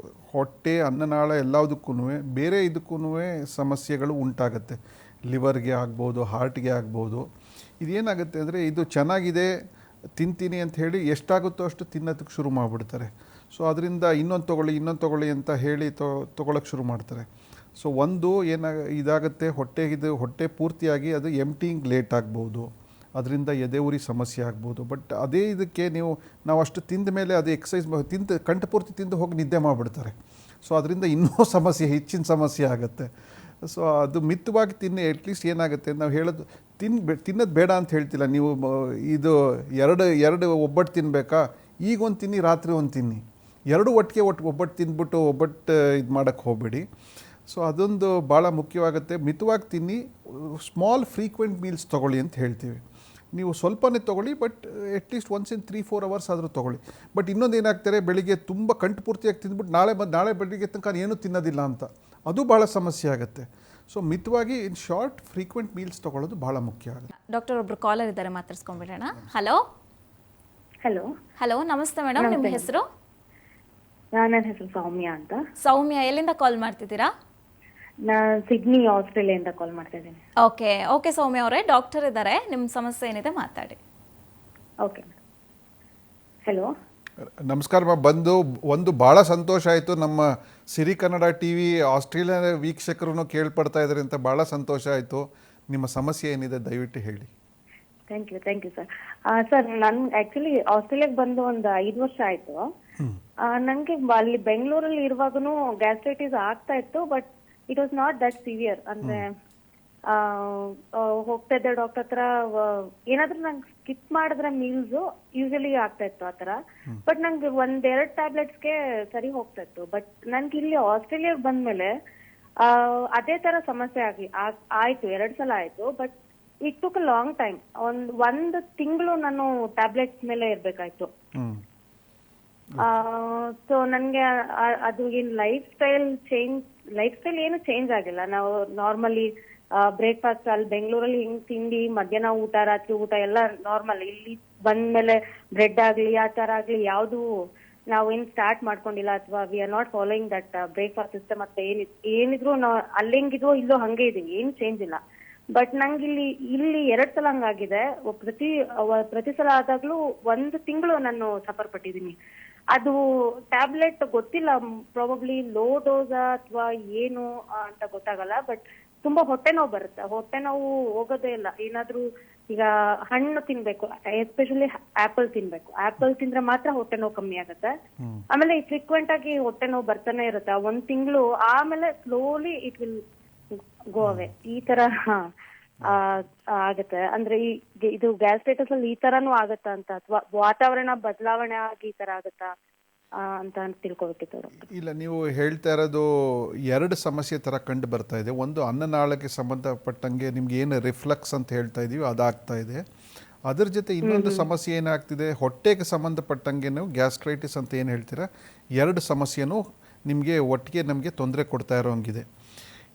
ಹೊಟ್ಟೆ ಅನ್ನನಾಳ ಎಲ್ಲದಕ್ಕೂ ಬೇರೆ ಇದಕ್ಕೂ ಸಮಸ್ಯೆಗಳು ಉಂಟಾಗುತ್ತೆ. ಲಿವರ್ಗೆ ಆಗ್ಬೋದು, ಹಾರ್ಟ್ಗೆ ಆಗ್ಬೋದು. ಇದೇನಾಗುತ್ತೆ ಅಂದರೆ ಇದು ಚೆನ್ನಾಗಿದೆ ತಿಂತೀನಿ ಅಂತ ಹೇಳಿ ಎಷ್ಟಾಗುತ್ತೋ ಅಷ್ಟು ತಿನ್ನೋದಕ್ಕೆ ಶುರು ಮಾಡಿಬಿಡ್ತಾರೆ. ಸೊ ಅದರಿಂದ ಇನ್ನೊಂದು ತೊಗೊಳ್ಳಿ ಅಂತ ಹೇಳಿ ತೊಗೊಳಕ್ಕೆ ಶುರು ಮಾಡ್ತಾರೆ. ಸೊ ಒಂದು ಇದಾಗುತ್ತೆ, ಹೊಟ್ಟೆ ಪೂರ್ತಿಯಾಗಿ ಅದು ಎಂಟಿಂಗ್ ಲೇಟ್ ಆಗ್ಬೋದು, ಅದರಿಂದ ಎದೆ ಉರಿ ಸಮಸ್ಯೆ ಆಗ್ಬೋದು. ಬಟ್ ಅದೇ ಇದಕ್ಕೆ ನಾವು ಅಷ್ಟು ತಿಂದ ಮೇಲೆ ಅದು ಎಕ್ಸಸೈಸ್ ಕಂಠಪೂರ್ತಿ ತಿಂದು ಹೋಗಿ ನಿದ್ದೆ ಮಾಡಿಬಿಡ್ತಾರೆ. ಸೊ ಅದರಿಂದ ಇನ್ನೂ ಹೆಚ್ಚಿನ ಸಮಸ್ಯೆ ಆಗುತ್ತೆ. ಸೊ ಅದು ಮಿತವಾಗಿ ತಿನ್ನಿ. ಅಟ್ಲೀಸ್ಟ್ ಏನಾಗುತ್ತೆ ನಾವು ಹೇಳೋದು ತಿನ್ನೋದು ಬೇಡ ಅಂತ ಹೇಳ್ತಿಲ್ಲ. ನೀವು ಇದು ಎರಡು ಒಬ್ಬಟ್ಟು ತಿನ್ನಬೇಕಾ, ಈಗ ಒಂದು ತಿನ್ನಿ, ರಾತ್ರಿ ಒಂದು ತಿನ್ನಿ, ಎರಡು ಒಟ್ಟಿಗೆ ಒಬ್ಬಟ್ಟು ತಿಂದ್ಬಿಟ್ಟು ಒಬ್ಬಟ್ಟು ಇದು ಮಾಡೋಕ್ಕೆ ಹೋಗಬೇಡಿ. ಸೊ ಅದೊಂದು ಭಾಳ ಮುಖ್ಯವಾಗುತ್ತೆ. ಮಿತವಾಗಿ ತಿನ್ನಿ, ಸ್ಮಾಲ್ ಫ್ರೀಕ್ವೆಂಟ್ ಮೀಲ್ಸ್ ತೊಗೊಳ್ಳಿ ಅಂತ ಹೇಳ್ತೀವಿ. ನೀವು ಸ್ವಲ್ಪನೇ ತೊಗೊಳ್ಳಿ, but at least once in 3-4 hours ಆದರೂ ತೊಗೊಳ್ಳಿ. ಬಟ್ ಇನ್ನೊಂದು ಏನಾಗ್ತಾರೆ, ಬೆಳಿಗ್ಗೆ ತುಂಬ ಕಂಠಪೂರ್ತಿಯಾಗಿ ತಿಂದ್ಬಿಟ್ಟು ನಾಳೆ ಬೆಳಿಗ್ಗೆ ತನಕ ಏನೂ ತಿನ್ನೋದಿಲ್ಲ ಅಂತ, ಅದು ಭಾಳ ಸಮಸ್ಯೆ ಆಗುತ್ತೆ. ಸೊ ಮಿತವಾಗಿ ಇನ್ ಶಾರ್ಟ್ ಫ್ರೀಕ್ವೆಂಟ್ ಮೀಲ್ಸ್ ತೊಗೊಳ್ಳೋದು ಭಾಳ ಮುಖ್ಯ ಆಗುತ್ತೆ. ಡಾಕ್ಟರ್, ಒಬ್ರು ಕಾಲರ್ ಇದ್ದಾರೆ, ಮಾತಾಡ್ಸ್ಕೊಂಡ್ಬಿಡೋಣ. ಹಲೋ ಹಲೋ ಹಲೋ, ನಮಸ್ತೆ ಮೇಡಮ್, ನಿಮ್ಮ ಹೆಸರು? ನನ್ನ ಹೆಸರು ಸೌಮ್ಯ ಅಂತ. ಸೌಮ್ಯ, ಎಲ್ಲಿಂದ ಕಾಲ್ ಮಾಡ್ತಿದ್ದೀರಾ? ನಾನು ಸಿಡ್ನಿ, ಆಸ್ಟ್ರೇಲಿಯಾದಿಂದ ಕಾಲ್ ಮಾಡ್ತಾ ಇದ್ದೀನಿ. ಓಕೆ ಸೌಮ್ಯ ಅವರೇ, ಡಾಕ್ಟರ್ ಇದ್ದಾರೆ, ನಿಮ್ಮ ಸಮಸ್ಯೆ ಏನಿದೆ ಮಾತಾಡಿ. ಓಕೆ. ಹಲೋ, ನಮಸ್ಕಾರ. ಒಂದು ಭಾಳ ಸಂತೋಷ ಆಯಿತು. ನಮ್ಮ ಸಿರಿ ಕನ್ನಡ TV ಆಸ್ಟ್ರೇಲಿಯಾ ವೀಕ್ಷಕರು ಕೇಳ್ಪಡ್ತಾ ಇದ್ದಾರೆ ಅಂತ ಭಾಳ ಸಂತೋಷ ಆಯಿತು. ನಿಮ್ಮ ಸಮಸ್ಯೆ ಏನಿದೆ ದಯವಿಟ್ಟು ಹೇಳಿ. Thank you sir. ಸರ್, ನಾನು ಆಕ್ಚುಲಿ ಆಸ್ಟ್ರೇಲಿಯಾಗೆ ಬಂದು ಒಂದು 5 ವರ್ಷ ಆಯಿತು. ನನಗೆ ಅಲ್ಲಿ ಬೆಂಗಳೂರಲ್ಲಿ ಇರುವಾಗೂ ಗ್ಯಾಸ್ಟ್ರೈಟಿಸ್ ಆಗ್ತಾ ಇತ್ತು, but it was not that severe. ಅಂದ್ರೆ ಹೋಗ್ತಾ ಇದ್ದೆ ಡಾಕ್ಟರ್ ಹತ್ರ, ಏನಾದ್ರೂ ನಂಗೆ ಸ್ಕಿಪ್ ಮಾಡಿದ್ರೆ ಮೀಲ್ಸ್ ಯೂಶಲಿ ಆಗ್ತಾ ಇತ್ತು ಆತರ. ಬಟ್ ನಂಗೆ 1-2 ಟ್ಯಾಬ್ಲೆಟ್ಸ್ಗೆ ಸರಿ ಹೋಗ್ತಾ ಇತ್ತು. ಬಟ್ ನನ್ಗೆ ಇಲ್ಲಿ ಆಸ್ಟ್ರೇಲಿಯಾಗೆ ಬಂದ್ಮೇಲೆ ಅದೇ ತರ ಸಮಸ್ಯೆ ಆಯ್ತು, 2 ಸಲ ಆಯ್ತು. But it took a long time. ಒಂದು ತಿಂಗಳು ನಾನು ಟ್ಯಾಬ್ಲೆಟ್ಸ್ ಮೇಲೆ ಇರ್ಬೇಕಾಯ್ತು. ಸೊ ನನ್ಗೆ ಅದು ಏನ್ ಲೈಫ್ ಸ್ಟೈಲ್ ಏನು ಚೇಂಜ್ ಆಗಿಲ್ಲ. ನಾವು ನಾರ್ಮಲಿ ಬ್ರೇಕ್ಫಾಸ್ಟ್ ಅಲ್ಲಿ ಬೆಂಗಳೂರಲ್ಲಿ ಹಿಂಗ್ ತಿಂಡಿ, ಮಧ್ಯಾಹ್ನ ಊಟ, ರಾತ್ರಿ ಊಟ ಎಲ್ಲ ನಾರ್ಮಲ್. ಇಲ್ಲಿ ಬಂದ್ಮೇಲೆ ಬ್ರೆಡ್ ಆಗ್ಲಿ ಆ ತರ ಆಗ್ಲಿ ಯಾವ್ದು ನಾವೇನ್ ಸ್ಟಾರ್ಟ್ ಮಾಡ್ಕೊಂಡಿಲ್ಲ, ಅಥವಾ we are not following that breakfast system. ಮತ್ತೆ ಏನಿದ್ರು ನಾವು ಅಲ್ಲಿ ಹೆಂಗಿದ್ವೋ ಇಲ್ಲೋ ಹಂಗೆ ಇದೀವಿ, ಏನ್ ಚೇಂಜ್ ಇಲ್ಲ. ಬಟ್ ನಂಗೆ ಇಲ್ಲಿ 2 ಸಲ ಹಂಗಾಗಿದೆ. ಪ್ರತಿ ಸಲ ಆದಾಗ್ಲೂ 1 ತಿಂಗಳು ನಾನು ಸಫರ್ ಪಟ್ಟಿದ್ದೀನಿ. ಅದು ಟ್ಯಾಬ್ಲೆಟ್ ಗೊತ್ತಿಲ್ಲ, ಪ್ರಾಬಬ್ಲಿ ಲೋ ಡೋಸ್ ಅಥವಾ ಏನು ಅಂತ ಗೊತ್ತಾಗಲ್ಲ. ಬಟ್ ತುಂಬಾ ಹೊಟ್ಟೆ ನೋವು ಬರುತ್ತೆ. ಹೊಟ್ಟೆ ನೋವು ಹೋಗೋದೇ ಇಲ್ಲ. ಏನಾದ್ರೂ ಈಗ ಹಣ್ಣು ತಿನ್ಬೇಕು, ಎಸ್ಪೆಷಲಿ ಆಪಲ್ ತಿನ್ಬೇಕು. ಆಪಲ್ ತಿಂದ್ರೆ ಮಾತ್ರ ಹೊಟ್ಟೆ ನೋವು ಕಮ್ಮಿ ಆಗುತ್ತೆ. ಆಮೇಲೆ ಫ್ರೀಕ್ವೆಂಟ್ ಆಗಿ ಹೊಟ್ಟೆ ನೋವು ಬರ್ತಾನೆ ಇರುತ್ತೆ 1 ತಿಂಗಳು. ಆಮೇಲೆ ಸ್ಲೋಲಿ ಇಟ್ ವಿಲ್ ಗೋ ಅವೇ. ಈ ತರ ಆಗತ್ತೆ. ಅಂದ್ರೆ ಇದು ಗ್ಯಾಸ್ಟ್ರೈಟಿಸ್ ಅಲ್ಲಿ ಈ ತರಾನು ಆಗತ್ತಾ ಅಂತ, ಅಥವಾ ವಾತಾವರಣ ಬದಲಾವಣೆ ಆಗಿ ಈ ತರ ಆಗತ್ತಾ? ಅಂತ ತಿಳ್ಕೊಬೇಕಿತ್ತು ಡಾಕ್ಟರ್. ಇಲ್ಲ, ನೀವು ಹೇಳ್ತಾ ಇರೋದು ಎರಡು ಸಮಸ್ಯೆ ಥರ ಕಂಡು ಬರ್ತಾ ಇದೆ. ಒಂದು ಅನ್ನನಾಳಕ್ಕೆ ಸಂಬಂಧಪಟ್ಟಂಗೆ ನಿಮ್ಗೆ ಏನು ರಿಫ್ಲಕ್ಸ್ ಅಂತ ಹೇಳ್ತಾ ಇದೀವಿ ಅದಾಗ್ತಾ ಇದೆ. ಅದ್ರ ಜೊತೆ ಇನ್ನೊಂದು ಸಮಸ್ಯೆ ಏನಾಗ್ತಿದೆ, ಹೊಟ್ಟೆಗೆ ಸಂಬಂಧಪಟ್ಟಂಗೆ ನೀವು ಗ್ಯಾಸ್ಟ್ರೈಟಿಸ್ ಅಂತ ಏನು ಹೇಳ್ತೀರಾ, ಎರಡು ಸಮಸ್ಯೆನೂ ನಿಮಗೆ ಒಟ್ಟಿಗೆ ನಮಗೆ ತೊಂದರೆ ಕೊಡ್ತಾ ಇರೋಂಗಿದೆ.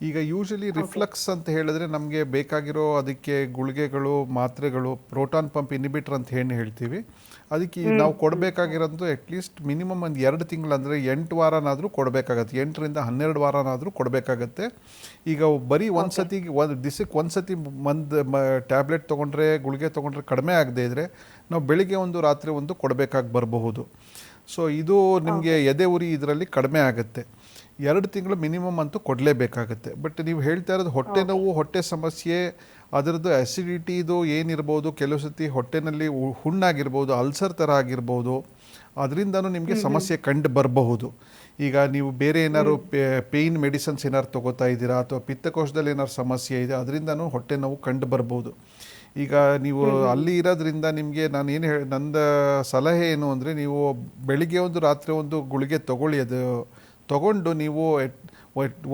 ಈಗ ಯೂಶಲಿ ರಿಫ್ಲಕ್ಸ್ ಅಂತ ಹೇಳಿದ್ರೆ ನಮಗೆ ಬೇಕಾಗಿರೋ ಅದಕ್ಕೆ ಗುಳಿಗೆಗಳು, ಮಾತ್ರೆಗಳು, ಪ್ರೋಟಾನ್ ಪಂಪ್ ಇನಿಬಿಟರ್ ಅಂತ ಏನು ಹೇಳ್ತೀವಿ, ಅದಕ್ಕೆ ನಾವು ಕೊಡಬೇಕಾಗಿರೋದು ಅಟ್ಲೀಸ್ಟ್ ಮಿನಿಮಮ್ ಒಂದು 2 ತಿಂಗಳು, ಅಂದರೆ 8 ವಾರನಾದರೂ ಕೊಡಬೇಕಾಗತ್ತೆ. 8 ರಿಂದ 12 ವಾರನಾದರೂ ಕೊಡಬೇಕಾಗತ್ತೆ. ಈಗ ಬರೀ ಒಂದು ಸತಿಗೆ ದಿವಸಕ್ಕೆ ಒಂದು ಸತಿ ಟ್ಯಾಬ್ಲೆಟ್ ತೊಗೊಂಡ್ರೆ, ಗುಳಿಗೆ ತೊಗೊಂಡ್ರೆ ಕಡಿಮೆ ಆಗದೆ ಇದ್ದರೆ ನಾವು ಬೆಳಿಗ್ಗೆ ಒಂದು ರಾತ್ರಿ ಒಂದು ಕೊಡಬೇಕಾಗಿ ಬರಬಹುದು. ಸೊ ಇದು ನಿಮಗೆ ಎದೆ ಉರಿ ಇದರಲ್ಲಿ ಕಡಿಮೆ ಆಗುತ್ತೆ. 2 ತಿಂಗಳು ಮಿನಿಮಮ್ ಅಂತೂ ಕೊಡಲೇಬೇಕಾಗತ್ತೆ. ಬಟ್ ನೀವು ಹೇಳ್ತಾ ಇರೋದು ಹೊಟ್ಟೆ ನೋವು, ಹೊಟ್ಟೆ ಸಮಸ್ಯೆ, ಅದರದ್ದು ಅಸಿಡಿಟಿದು ಏನಿರ್ಬೋದು, ಕೆಲವು ಸತಿ ಹೊಟ್ಟೆನಲ್ಲಿ ಹುಣ್ಣಾಗಿರ್ಬೋದು, ಅಲ್ಸರ್ ಥರ ಆಗಿರ್ಬೋದು, ಅದರಿಂದನೂ ನಿಮಗೆ ಸಮಸ್ಯೆ ಕಂಡು ಬರಬಹುದು. ಈಗ ನೀವು ಬೇರೆ ಏನಾದ್ರು ಪೇಯ್ನ್ ಮೆಡಿಸಿನ್ಸ್ ಏನಾದ್ರು ತೊಗೋತಾ ಇದ್ದೀರಾ, ಅಥವಾ ಪಿತ್ತಕೋಶದಲ್ಲಿ ಏನಾದ್ರು ಸಮಸ್ಯೆ ಇದೆ, ಅದರಿಂದನೂ ಹೊಟ್ಟೆ ನೋವು ಕಂಡು ಬರ್ಬೋದು. ಈಗ ನೀವು ಅಲ್ಲಿ ಇರೋದ್ರಿಂದ ನಿಮಗೆ ನಾನು ಏನು ನಂದು ಸಲಹೆ ಏನು ಅಂದರೆ, ನೀವು ಬೆಳಿಗ್ಗೆ ಒಂದು ರಾತ್ರಿ ಒಂದು ಗುಳಿಗೆ ತೊಗೊಳ್ಳಿ. ಅದು ತೊಗೊಂಡು ನೀವು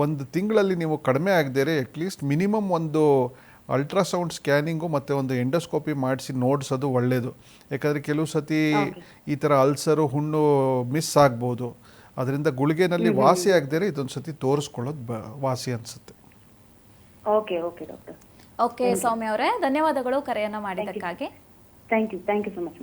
ಒಂದು ತಿಂಗಳಲ್ಲಿ ನೀವು ಕಡಿಮೆ ಆಗದೇ ಅಟ್ಲೀಸ್ಟ್ ಮಿನಿಮಮ್ ಒಂದು ಅಲ್ಟ್ರಾಸೌಂಡ್ ಸ್ಕ್ಯಾನಿಂಗು ಮತ್ತು ಒಂದು ಎಂಡೋಸ್ಕೋಪಿ ಮಾಡಿಸಿ ನೋಡಿಸೋದು ಒಳ್ಳೆಯದು. ಯಾಕಂದರೆ ಕೆಲವು ಸತಿ ಈ ಥರ ಅಲ್ಸರು, ಹುಣ್ಣು ಮಿಸ್ ಆಗ್ಬೋದು. ಅದರಿಂದ ಗುಳಿಗೆನಲ್ಲಿ ವಾಸಿ ಆಗದೇ ಇದೊಂದು ಸತಿ ತೋರಿಸ್ಕೊಳ್ಳೋದು ವಾಸಿ ಅನಿಸುತ್ತೆ. Okay okay doctor. Okay Soumya ಅವರೇ, ಧನ್ಯವಾದಗಳು ಕರೆಯನ್ನು ಮಾಡಿದ್ದಕ್ಕಾಗಿ. Thank you so much.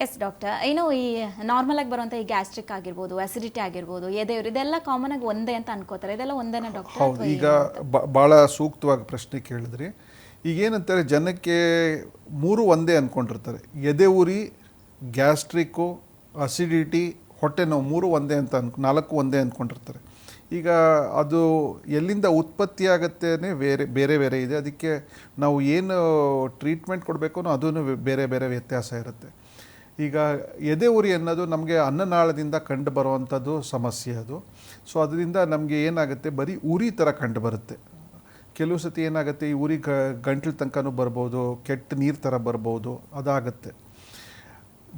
Yes doctor, ಇನ್ನು ಈ ನಾರ್ಮಲ್ ಆಗಿ ಬರುವಂಥ ಈ ಗ್ಯಾಸ್ಟ್ರಿಕ್ ಆಗಿರ್ಬೋದು, ಅಸಿಡಿಟಿ ಆಗಿರ್ಬೋದು, ಎದೆಯುರಿ, ಇದೆಲ್ಲ ಕಾಮನ್ ಆಗಿ ಒಂದೇ ಅಂತ ಅನ್ಕೋತಾರೆ. ಇದೆಲ್ಲ ಒಂದೇನಾ ಡಾಕ್ಟರ್? ಹೌದು, ಈಗ ಭಾಳ ಸೂಕ್ತವಾಗಿ ಪ್ರಶ್ನೆ ಕೇಳಿದ್ರಿ. ಈಗೇನಂತಾರೆ, ಜನಕ್ಕೆ 3 ಒಂದೇ ಅಂದ್ಕೊಂಡಿರ್ತಾರೆ. ಎದೆ ಉರಿ, ಗ್ಯಾಸ್ಟ್ರಿಕ್ಕು, ಅಸಿಡಿಟಿ, ಹೊಟ್ಟೆ ನೋವು 3 ಒಂದೇ ಅಂತ 4 ಒಂದೇ ಅಂದ್ಕೊಂಡಿರ್ತಾರೆ. ಈಗ ಅದು ಎಲ್ಲಿಂದ ಉತ್ಪತ್ತಿ ಆಗುತ್ತೇನೆ ಬೇರೆ ಬೇರೆ ಇದೆ. ಅದಕ್ಕೆ ನಾವು ಏನು ಟ್ರೀಟ್ಮೆಂಟ್ ಕೊಡಬೇಕು ಅದೂ ಬೇರೆ ಬೇರೆ ವ್ಯತ್ಯಾಸ ಇರುತ್ತೆ. ಈಗ ಎದೆ ಉರಿ ಅನ್ನೋದು ನಮಗೆ ಅನ್ನನಾಳದಿಂದ ಕಂಡು ಬರುವಂಥದ್ದು ಸಮಸ್ಯೆ ಅದು. ಸೊ ಅದರಿಂದ ನಮಗೆ ಏನಾಗುತ್ತೆ, ಬರೀ ಉರಿ ಥರ ಕಂಡು ಬರುತ್ತೆ. ಕೆಲವು ಸತಿ ಏನಾಗುತ್ತೆ, ಈ ಉರಿ ಗಂಟ್ಲು ತನಕನೂ ಬರ್ಬೋದು, ಕೆಟ್ಟ ನೀರು ಥರ ಬರ್ಬೋದು, ಅದಾಗುತ್ತೆ.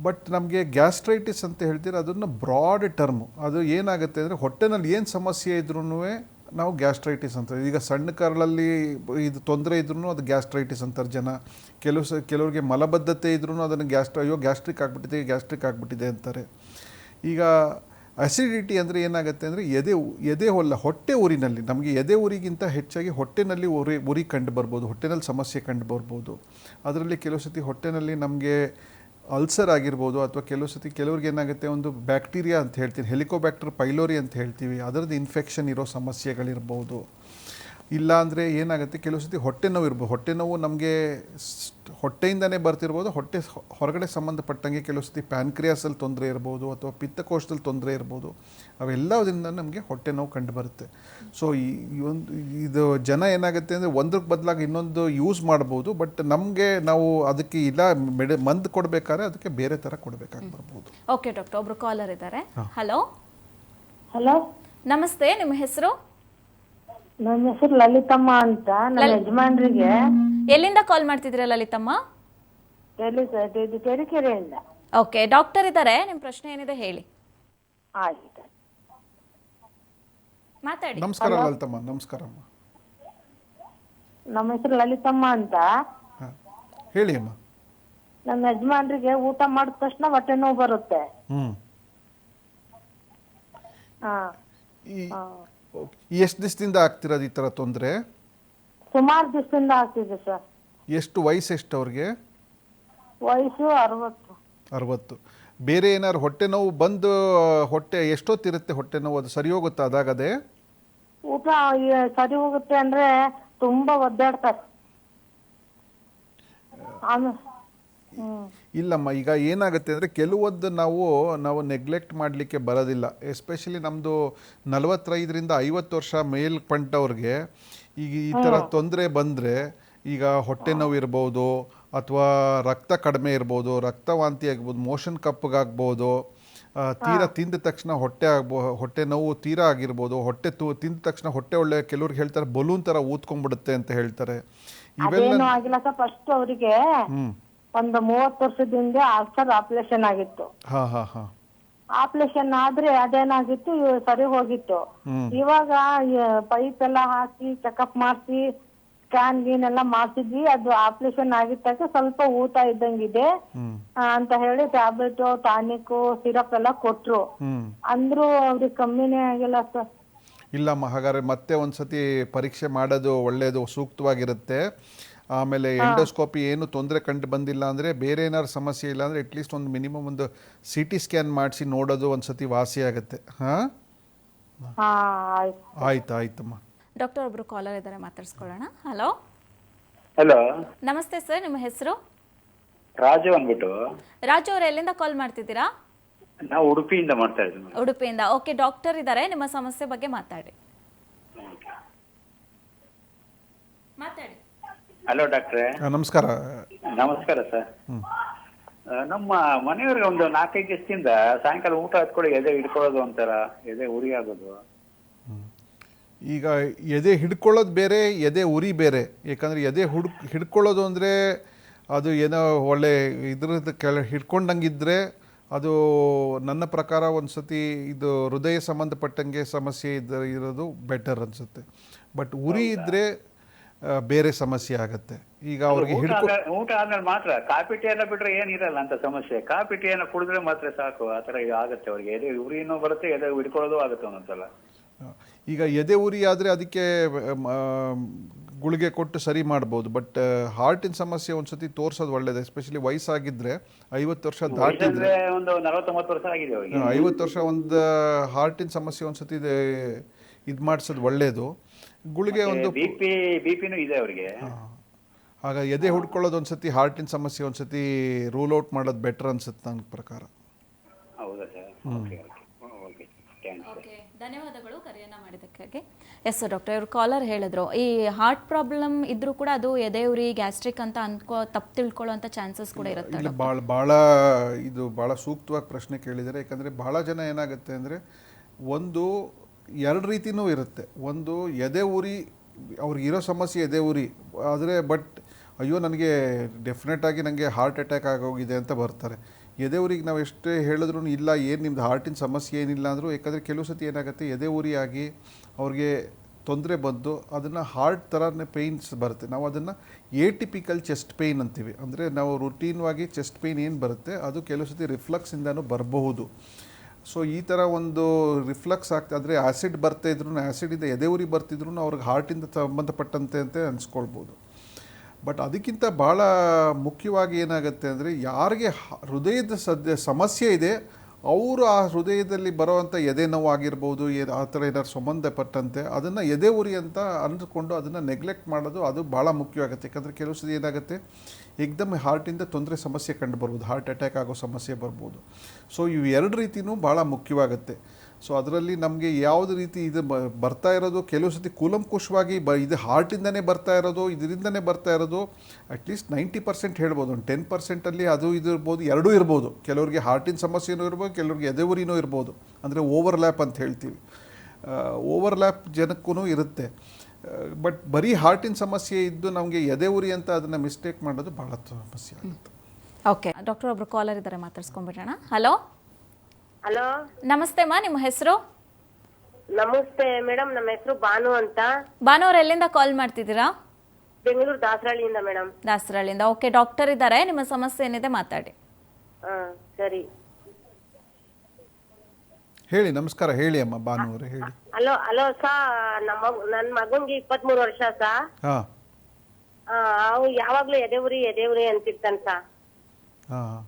ಬಟ್ ನಮಗೆ ಗ್ಯಾಸ್ಟ್ರೈಟಿಸ್ ಅಂತ ಹೇಳ್ತೀರ, ಅದನ್ನು ಬ್ರಾಡ್ ಟರ್ಮು. ಅದು ಏನಾಗುತ್ತೆ ಅಂದರೆ, ಹೊಟ್ಟೆನಲ್ಲಿ ಏನು ಸಮಸ್ಯೆ ಇದ್ರೂ ನಾವು ಗ್ಯಾಸ್ಟ್ರೈಟಿಸ್ ಅಂತಾರೆ. ಈಗ ಸಣ್ಣ ಕರಳಲ್ಲಿ ಇದು ತೊಂದರೆ ಇದ್ರೂ ಅದು ಗ್ಯಾಸ್ಟ್ರೈಟಿಸ್ ಅಂತಾರೆ ಜನ. ಕೆಲವ್ರಿಗೆ ಮಲಬದ್ಧತೆ ಇದ್ರೂ ಅದನ್ನು ಗ್ಯಾಸ್ಟ್ರಿಕ್ ಆಗಿಬಿಟ್ಟಿದೆ ಅಂತಾರೆ. ಈಗ ಅಸಿಡಿಟಿ ಅಂದರೆ ಏನಾಗುತ್ತೆ ಅಂದರೆ, ಹೊಟ್ಟೆ ಉರಿನಲ್ಲಿ ನಮಗೆ ಎದೆ ಉರಿಗಿಂತ ಹೆಚ್ಚಾಗಿ ಹೊಟ್ಟೆನಲ್ಲಿ ಉರಿ ಕಂಡು ಬರ್ಬೋದು, ಹೊಟ್ಟೆನಲ್ಲಿ ಸಮಸ್ಯೆ ಕಂಡು ಬರ್ಬೋದು. ಅದರಲ್ಲಿ ಕೆಲವು ಸತಿ ಹೊಟ್ಟೆನಲ್ಲಿ ನಮಗೆ ಅಲ್ಸರ್ ಆಗಿರ್ಬೋದು, ಅಥವಾ ಕೆಲವ್ರಿಗೆ ಏನಾಗುತ್ತೆ, ಒಂದು ಬ್ಯಾಕ್ಟೀರಿಯಾ ಅಂತ ಹೇಳ್ತೀನಿ, ಹೆಲಿಕೋಬ್ಯಾಕ್ಟರ್ ಪೈಲೋರಿ ಅಂತ ಹೇಳ್ತೀವಿ, ಅದರದ್ದು ಇನ್ಫೆಕ್ಷನ್ ಇರೋ ಸಮಸ್ಯೆಗಳಿರ್ಬೋದು. ಇಲ್ಲ ಅಂದರೆ ಏನಾಗುತ್ತೆ, ಕೆಲವು ಸತಿ ಹೊಟ್ಟೆ ನೋವು ಇರ್ಬೋದು. ಹೊಟ್ಟೆ ನೋವು ನಮಗೆ ಹೊಟ್ಟೆಯಿಂದನೇ ಬರ್ತಿರ್ಬೋದು, ಹೊಟ್ಟೆ ಹೊರಗಡೆ ಸಂಬಂಧಪಟ್ಟಂಗೆ ಕೆಲವು ಸತಿ ಪ್ಯಾನ್ಕ್ರಿಯಾಸಲ್ಲಿ ತೊಂದರೆ ಇರ್ಬೋದು, ಅಥವಾ ಪಿತ್ತಕೋಶದಲ್ಲಿ ತೊಂದರೆ ಇರ್ಬೋದು. ಅವೆಲ್ಲದರಿಂದ ನಮಗೆ ಹೊಟ್ಟೆ ನೋವು ಕಂಡು ಬರುತ್ತೆ. ಸೊ ಇದು ಜನ ಏನಾಗುತ್ತೆ ಅಂದರೆ, ಒಂದಕ್ಕೆ ಬದಲಾಗಿ ಇನ್ನೊಂದು ಯೂಸ್ ಮಾಡ್ಬೋದು. ಬಟ್ ನಾವು ಅದಕ್ಕೆ ಇಲ್ಲ ಮಂದು ಕೊಡಬೇಕಾದ್ರೆ ಅದಕ್ಕೆ ಬೇರೆ ಥರ ಕೊಡಬೇಕಾಗಿ ಬರ್ಬೋದು. ಓಕೆ ಡಾಕ್ಟರ್, ಒಬ್ರು ಕಾಲರ್ ಇದ್ದಾರೆ. ಹಲೋ ಹಲೋ, ನಮಸ್ತೆ, ನಿಮ್ಮ ಹೆಸರು? ನನ್ನ ಹೆಸರು ಲಲಿತಮ್ಮ ಅಂತ. ನನ್ನ ಯಜಮಾನ್ರಿಗೆ ಎಲ್ಲಿಂದ ಕಾಲ್ ಮಾಡ್ತಿದ್ದೀರಾ ಲಲಿತಮ್ಮ? ತೆರಿಕೆರೆಯಿಂದ. ಓಕೆ, ಡಾಕ್ಟರ್ ಇದ್ದಾರೆ, ನಿಮ್ಮ ಪ್ರಶ್ನೆ ಏನಿದೆ ಹೇಳಿ. ಆಯ್ತು, ಮಾತಾಡಿ. ನಮಸ್ಕಾರ ಲಲಿತಮ್ಮ. ನಮಸ್ಕಾರಮ್ಮ. ನಮ್ಮ ಹೆಸರು ಲಲಿತಮ್ಮ ಅಂತ. ಹಾಂ, ಹೇಳಿ ಅಮ್ಮ. ನಮ್ಮ ಯಜಮಾನ್ರಿಗೆ ಊಟ ಮಾಡಿದ ತಕ್ಷಣ ಹೊಟ್ಟೆ ನೋವು ಬರುತ್ತೆ. ಎಷ್ಟು ದಿವಸದಿಂದ ಆಗ್ತಿರೋದು ಈ ಥರ ತೊಂದರೆ? ಸುಮಾರು ದಿವಸದಿಂದ ಆಗ್ತಿದೆ ಸರ್. ವಯಸ್ಸು ಎಷ್ಟು ಅವ್ರಿಗೆ? ವಯಸ್ಸು 60. ಬೇರೆ ಏನಾದ್ರು ಹೊಟ್ಟೆ ನೋವು ಬಂದು ಹೊಟ್ಟೆ ಎಷ್ಟೊತ್ತಿರುತ್ತೆ ಹೊಟ್ಟೆ ನೋವು? ಅದು ಸರಿ ಹೋಗುತ್ತಾ ಅದಾಗದೆ? ಊಟ ಸರಿ ಹೋಗುತ್ತೆ ಅಂದ್ರೆ ತುಂಬಾ ಒದ್ದಾಡ್ತಾರೆ. ಇಲ್ಲಮ್ಮ, ಈಗ ಏನಾಗುತ್ತೆ ಅಂದರೆ, ಕೆಲವೊಂದು ನಾವು ನೆಗ್ಲೆಕ್ಟ್ ಮಾಡಲಿಕ್ಕೆ ಬರೋದಿಲ್ಲ. ಎಸ್ಪೆಷಲಿ ನಮ್ಮದು 45ರಿಂದ 50 ವರ್ಷ ಮೇಲ್ಪಂಟವ್ರಿಗೆ ಈಗ ಈ ಥರ ತೊಂದರೆ ಬಂದರೆ, ಈಗ ಹೊಟ್ಟೆ ನೋವು ಇರ್ಬೋದು, ಅಥವಾ ರಕ್ತ ಕಡಿಮೆ ಇರ್ಬೋದು, ರಕ್ತವಾಂತಿ ಆಗ್ಬೋದು, ಮೋಷನ್ ಕಪ್ಪಗಾಗ್ಬೋದು, ತೀರಾ ತಿಂದ ತಕ್ಷಣ ಹೊಟ್ಟೆ ನೋವು ತೀರಾ ಆಗಿರ್ಬೋದು, ತಿಂದ ತಕ್ಷಣ ಹೊಟ್ಟೆ ಒಳ್ಳೆ ಕೆಲವ್ರಿಗೆ ಹೇಳ್ತಾರೆ ಬಲೂನ್ ಥರ ಊದ್ಕೊಂಡ್ಬಿಡುತ್ತೆ ಅಂತ ಹೇಳ್ತಾರೆ. ಇವೆಲ್ಲ ಆಗಿಲ್ಲ ಸರ್. ಫಸ್ಟ್ ಅವರಿಗೆ ಒಂದು 30 ವರ್ಷದಿಂದ ಅಲ್ಸರ್ ಆಪರೇಷನ್ ಆಗಿತ್ತು. ಆಪರೇಷನ್ ಆದ್ರೆ ಅದೇನಾಗಿತ್ತು ಸರಿ ಹೋಗಿತ್ತು. ಇವಾಗ ಪೈಪ್ ಎಲ್ಲ ಹಾಕಿ ಚೆಕಪ್ ಮಾಡಿಸಿ ಸ್ಕ್ಯಾನ್ ಗೀನ್ ಎಲ್ಲ ಮಾಡ್ಸಿದ್ವಿ. ಅದು ಆಪರೇಷನ್ ಆಗಿದ್ದಾಗ ಸ್ವಲ್ಪ ಊತ ಇದ್ದಂಗಿದೆ ಅಂತ ಹೇಳಿ ಟ್ಯಾಬ್ಲೆಟ್ ಟಾನಿಕ್ ಸಿರಪ್ ಎಲ್ಲ ಕೊಟ್ರು. ಅಂದ್ರೂ ಅವ್ರಿಗೆ ಕಮ್ಮಿನೇ ಆಗಿಲ್ಲ ಸರ್. ಇಲ್ಲಮ್ಮ, ಹಾಗಾದ್ರೆ ಮತ್ತೆ ಒಂದ್ಸತಿ ಪರೀಕ್ಷೆ ಮಾಡೋದು ಒಳ್ಳೆಯದು, ಸೂಕ್ತವಾಗಿರುತ್ತೆ. ಆಮೇಲೆ ಎಂಡೋಸ್ಕೋಪಿ ಏನು ತೊಂದರೆ ಕಂಡು ಬಂದಿಲ್ಲ ಅಂದರೆ, ಬೇರೆ ಏನಾದ್ರು ಸಮಸ್ಯೆ ಇಲ್ಲ ಅಂದರೆ ಅಟ್ಲೀಸ್ಟ್ ಒಂದು ಮಿನಿಮಮ್ ಒಂದು CT ಸ್ಕ್ಯಾನ್ ಮಾಡಿಸಿ ನೋಡೋದು ಒಂದ್ಸತಿ ವಾಸಿ ಆಗುತ್ತೆ. ಹಾಂ, ಆಯ್ತಮ್ಮ. ಡಾಕ್ಟರ್ ಒಬ್ರು ಕಾಲರ್ ಇದ್ದಾರೆ, ಮಾತಾಡ್ಸ್ಕೊಳ್ಳೋಣ. ಹಲೋ ಹಲೋ, ನಮಸ್ತೆ ಸರ್, ನಿಮ್ಮ ಹೆಸರು? ರಾಜು ಅಂದ್ಬಿಟ್ಟು. ರಾಜು ಅವ್ರು ಎಲ್ಲಿಂದ ಕಾಲ್ ಮಾಡ್ತಿದ್ದೀರಾ? ನಾವು ಉಡುಪಿಯಿಂದ ಮಾಡ್ತಾ ಇದ್ದೀವಿ. ಉಡುಪಿಯಿಂದ. ಓಕೆ, ಡಾಕ್ಟರ್ ಇದ್ದಾರೆ, ನಿಮ್ಮ ಸಮಸ್ಯೆ ಬಗ್ಗೆ ಮಾತಾಡಿ. ಹಲೋ ಡಾಕ್ಟ್ರೆ. ನಮಸ್ಕಾರ. ನಮಸ್ಕಾರ ಸರ್. ನಮ್ಮ ಮನೆಯವ್ರಿಗೆ ಒಂದು 4-5 ದಿವಸದಿಂದ ಸಾಯಂಕಾಲ ಊಟ ಹತ್ಕೊಳ್ಳಿ ಎದೆ ಹಿಡ್ಕೊಳ್ಳೋದು ಒಂಥರ ಎದೆ ಉರಿ ಆಗೋದು. ಈಗ ಎದೆ ಹಿಡ್ಕೊಳ್ಳೋದು ಬೇರೆ, ಎದೆ ಉರಿ ಬೇರೆ. ಯಾಕಂದರೆ ಎದೆ ಹಿಡ್ಕೊಳ್ಳೋದು ಅಂದರೆ ಅದು ಏನೋ ಒಳ್ಳೆ ಇದ್ರದ್ದು ಹಿಡ್ಕೊಂಡಂಗಿದ್ರೆ ಅದು ನನ್ನ ಪ್ರಕಾರ ಒಂದು ಸತಿ ಇದು ಹೃದಯ ಸಂಬಂಧಪಟ್ಟಂಗೆ ಸಮಸ್ಯೆ ಇರೋದು ಬೆಟರ್ ಅನಿಸುತ್ತೆ. ಬಟ್ ಉರಿ ಇದ್ದರೆ ಬೇರೆ ಸಮಸ್ಯೆ ಆಗುತ್ತೆ. ಈಗ ಅವ್ರಿಗೆ ಊಟ ಆದ್ಮೇಲೆ ಮಾತ್ರ ಕಾಫಿ ಟೀ ಎಲ್ಲ ಬಿಟ್ರೆ ಏನಿರಲ್ಲ ಅಂತ ಸಮಸ್ಯೆ. ಕಾಫಿ ಟೀ ಎಲ್ಲ ಕುಡಿದ್ರೆ ಮಾತ್ರ ಸಾಕು, ಆ ಥರ ಆಗುತ್ತೆ ಅವ್ರಿಗೆ. ಎದೆ ಉರಿನೂ ಬರುತ್ತೆ, ಎದೆ ಹಿಡ್ಕೊಳ್ಳೋದು ಆಗುತ್ತೆ ಒಂದೊಂದ್ಸಲ. ಈಗ ಎದೆ ಉರಿ ಆದರೆ ಅದಕ್ಕೆ ಗುಳಿಗೆ ಕೊಟ್ಟು ಸರಿ ಮಾಡ್ಬೋದು. ಬಟ್ ಹಾರ್ಟಿನ ಸಮಸ್ಯೆ ಒಂದ್ಸತಿ ತೋರಿಸೋದು ಒಳ್ಳೇದು. ಎಸ್ಪೆಷಲಿ ವಯಸ್ಸಾಗಿದ್ದರೆ, 50 ವರ್ಷ ದಾಟಿದ್ರೆ, ಒಂದು 40-50 ವರ್ಷ ಆಗಿದೆ ಅವ್ರಿಗೆ, 50 ವರ್ಷ ಒಂದು ಹಾರ್ಟಿನ ಸಮಸ್ಯೆ ಒಂದ್ಸತಿ ಇದು ಮಾಡಿಸೋದು ಒಳ್ಳೇದು. ಗುಳಿಗೆ ಒಂದು ಬಿಪಿನೂ ಇದೆ ಅವ್ರಿಗೆ. ಆಗ ಎದೆ ಹುಡ್ಕೊಳ್ಳೋದು ಒಂದ್ಸತಿ ಹಾರ್ಟಿನ ಸಮಸ್ಯೆ ಒಂದ್ಸತಿ ರೂಲ್ ಔಟ್ ಮಾಡೋದು ಬೆಟರ್ ಅನ್ಸುತ್ತೆ ನನ್ನ ಪ್ರಕಾರ. ಹೌದಾ ಸರ್? ಓಕೆ, ಧನ್ಯವಾದಗಳು ಕರೆಯನ್ನ ಮಾಡಿದ್ದಕ್ಕಾಗಿ. ಎಸ್ ಡಾಕ್ಟರ್, ಇವರು ಕಾಲರ್ ಹೇಳಿದ್ರು ಈ ಹಾರ್ಟ್ ಪ್ರಾಬ್ಲಮ್ ಇದ್ರೂ ಕೂಡ ಅದು ಎದೆ ಉರಿ ಗ್ಯಾಸ್ಟ್ರಿಕ್ ಅಂತ ತಪ್ಪು ತಿಳ್ಕೊಳ್ಳೋಂಥ ಚಾನ್ಸಸ್ ಕೂಡ ಇರುತ್ತೆ. ಇದು ಭಾಳ ಸೂಕ್ತವಾಗಿ ಪ್ರಶ್ನೆ ಕೇಳಿದ್ದಾರೆ. ಯಾಕಂದರೆ ಭಾಳ ಜನ ಏನಾಗುತ್ತೆ ಅಂದರೆ, ಒಂದು 2 ರೀತಿಯೂ ಇರುತ್ತೆ. ಒಂದು ಎದೆ ಉರಿ, ಅವ್ರಿಗಿರೋ ಸಮಸ್ಯೆ ಎದೆ ಉರಿ ಆದರೆ ಬಟ್ ಅಯ್ಯೋ ನನಗೆ ಡೆಫಿನೆಟಾಗಿ ನನಗೆ ಹಾರ್ಟ್ ಅಟ್ಯಾಕ್ ಆಗೋಗಿದೆ ಅಂತ ಬರ್ತಾರೆ. ಎದೆ ಉರಿಗೆ ನಾವು ಎಷ್ಟೇ ಹೇಳಿದ್ರು ಇಲ್ಲ, ಏನು ನಿಮ್ಮದು ಹಾರ್ಟಿನ ಸಮಸ್ಯೆ ಏನಿಲ್ಲ ಅಂದರೂ, ಯಾಕಂದರೆ ಕೆಲವು ಸತಿ ಏನಾಗುತ್ತೆ ಎದೆ ಉರಿ ಆಗಿ ಅವ್ರಿಗೆ ತೊಂದರೆ ಬಂದು ಅದನ್ನು ಹಾರ್ಟ್ ಥರನೇ ಪೇಯ್ನ್ಸ್ ಬರುತ್ತೆ. ನಾವು ಅದನ್ನು ಏಟಿಪಿಕಲ್ ಚೆಸ್ಟ್ ಪೇಯ್ನ್ ಅಂತೀವಿ. ಅಂದರೆ ನಾವು ರುಟೀನ್ವಾಗಿ ಚೆಸ್ಟ್ ಪೇಯ್ನ್ ಏನು ಬರುತ್ತೆ ಅದು ಕೆಲವು ಸತಿ ರಿಫ್ಲಕ್ಸಿಂದನೂ ಬರಬಹುದು. ಸೊ ಈ ಥರ ಒಂದು ರಿಫ್ಲಕ್ಸ್ ಆಗ್ತಾ ಆದರೆ ಆ್ಯಸಿಡ್ ಬರ್ತಾ ಇದ್ರೂ, ಆ್ಯಸಿಡಿಂದ ಎದೆ ಉರಿ ಬರ್ತಿದ್ರು ಅವ್ರಿಗೆ ಹಾರ್ಟಿಂದ ಸಂಬಂಧಪಟ್ಟಂತೆ ಅಂತ ಅನಿಸ್ಕೊಳ್ಬೋದು. ಬಟ್ ಅದಕ್ಕಿಂತ ಭಾಳ ಮುಖ್ಯವಾಗಿ ಏನಾಗುತ್ತೆ ಅಂದರೆ, ಯಾರಿಗೆ ಹೃದಯದ ಸಮಸ್ಯೆ ಇದೆ ಅವರು ಆ ಹೃದಯದಲ್ಲಿ ಬರೋವಂಥ ಎದೆ ನೋವು ಆಗಿರ್ಬೋದು, ಆ ಥರ ಏನಾದ್ರು ಸಂಬಂಧಪಟ್ಟಂತೆ ಅದನ್ನು ಎದೆ ಉರಿ ಅಂತ ಅಂದುಕೊಂಡು ಅದನ್ನು ನೆಗ್ಲೆಕ್ಟ್ ಮಾಡೋದು ಅದು ಭಾಳ ಮುಖ್ಯವಾಗುತ್ತೆ. ಯಾಕಂದರೆ ಕೆಲವು ಸತಿ ಏನಾಗುತ್ತೆ, ಏಕ್ದಮ್ ಹಾರ್ಟಿಂದ ತೊಂದರೆ ಸಮಸ್ಯೆ ಕಂಡು ಬರ್ಬೋದು, ಹಾರ್ಟ್ ಅಟ್ಯಾಕ್ ಆಗೋ ಸಮಸ್ಯೆ ಬರ್ಬೋದು. ಸೊ ಇವು 2 ರೀತಿಯೂ ಭಾಳ ಮುಖ್ಯವಾಗುತ್ತೆ. ಸೊ ಅದರಲ್ಲಿ ನಮಗೆ ಯಾವುದು ರೀತಿ ಇದು ಬರ್ತಾ ಇರೋದು, ಕೆಲವು ಸತಿ ಕೂಲಂಕುಷವಾಗಿ ಇದು ಹಾರ್ಟಿಂದನೇ ಬರ್ತಾ ಇರೋದು, ಇದರಿಂದನೇ ಬರ್ತಾ ಇರೋದು ಅಟ್ಲೀಸ್ಟ್ 90% ಹೇಳ್ಬೋದು. ಒಂದು 10%ಅಲ್ಲಿ ಅದು ಇದು ಇರ್ಬೋದು, ಎರಡೂ ಇರ್ಬೋದು. ಕೆಲವರಿಗೆ ಹಾರ್ಟಿನ ಸಮಸ್ಯೆನೂ ಇರ್ಬೋದು, ಕೆಲವರಿಗೆ ಎದೆ ಉರಿನೂ ಇರ್ಬೋದು. ಅಂದರೆ ಓವರ್ಲ್ಯಾಪ್ ಅಂತ ಹೇಳ್ತೀವಿ. ಓವರ್ಲ್ಯಾಪ್ ಜನಕ್ಕೂ ಇರುತ್ತೆ. ಬಟ್ ಬರೀ ಹಾರ್ಟಿನ ಸಮಸ್ಯೆ ಇದ್ದು ನಮಗೆ ಎದೆ ಉರಿ ಅಂತ ಅದನ್ನು ಮಿಸ್ಟೇಕ್ ಮಾಡೋದು ಭಾಳ ಸಮಸ್ಯೆ ಆಗುತ್ತೆ. ಓಕೆ ಡಾಕ್ಟರ್, ಒಬ್ರು ಕಾಲರ್ ಇದ್ದಾರೆ, ಮಾತಾಡ್ಸ್ಕೊಂಡ್ಬಿಡೋಣ. ಹಲೋ ಹಲೋ, ನಮಸ್ತೆ ಮಾ, ನಿಮ್ಮ ಹೆಸರು? ನಮಸ್ತೆ ಮೇಡಮ್, ನಮ್ಮ ಹೆಸರು ಭಾನು ಅಂತ. ಭಾನು ಅವ್ರು ಎಲ್ಲಿಂದ ಕಾಲ್ ಮಾಡ್ತಿದ್ದೀರಾ? ಬೆಂಗಳೂರು ದಾಸರಳ್ಳಿಯಿಂದ ಮೇಡಮ್. ದಾಸರಳ್ಳಿಯಿಂದ. ಓಕೆ, ಡಾಕ್ಟರ್ ಇದ್ದಾರೆ, ನಿಮ್ಮ ಸಮಸ್ಯೆ ಏನಿದೆ ಮಾತಾಡಿ. ಸರಿ. ಹೇಳಿ. ನಮಸ್ಕಾರ, ಹೇಳಿ ಅಮ್ಮ ಭಾನು ಅವರೇ, ಹೇಳಿ. ಹಲೋ ಹಲೋ ಸಾ, ನನ್ನ ಮಗನ್ಗೆ 23 ವರ್ಷ ಸಾ. ಹಾಂ. ಅವು ಯಾವಾಗ್ಲೂ ಎದೆ ಉರಿ ಅಂತಿರ್ತಾನೆ ಸಾ. ಹಾಂ.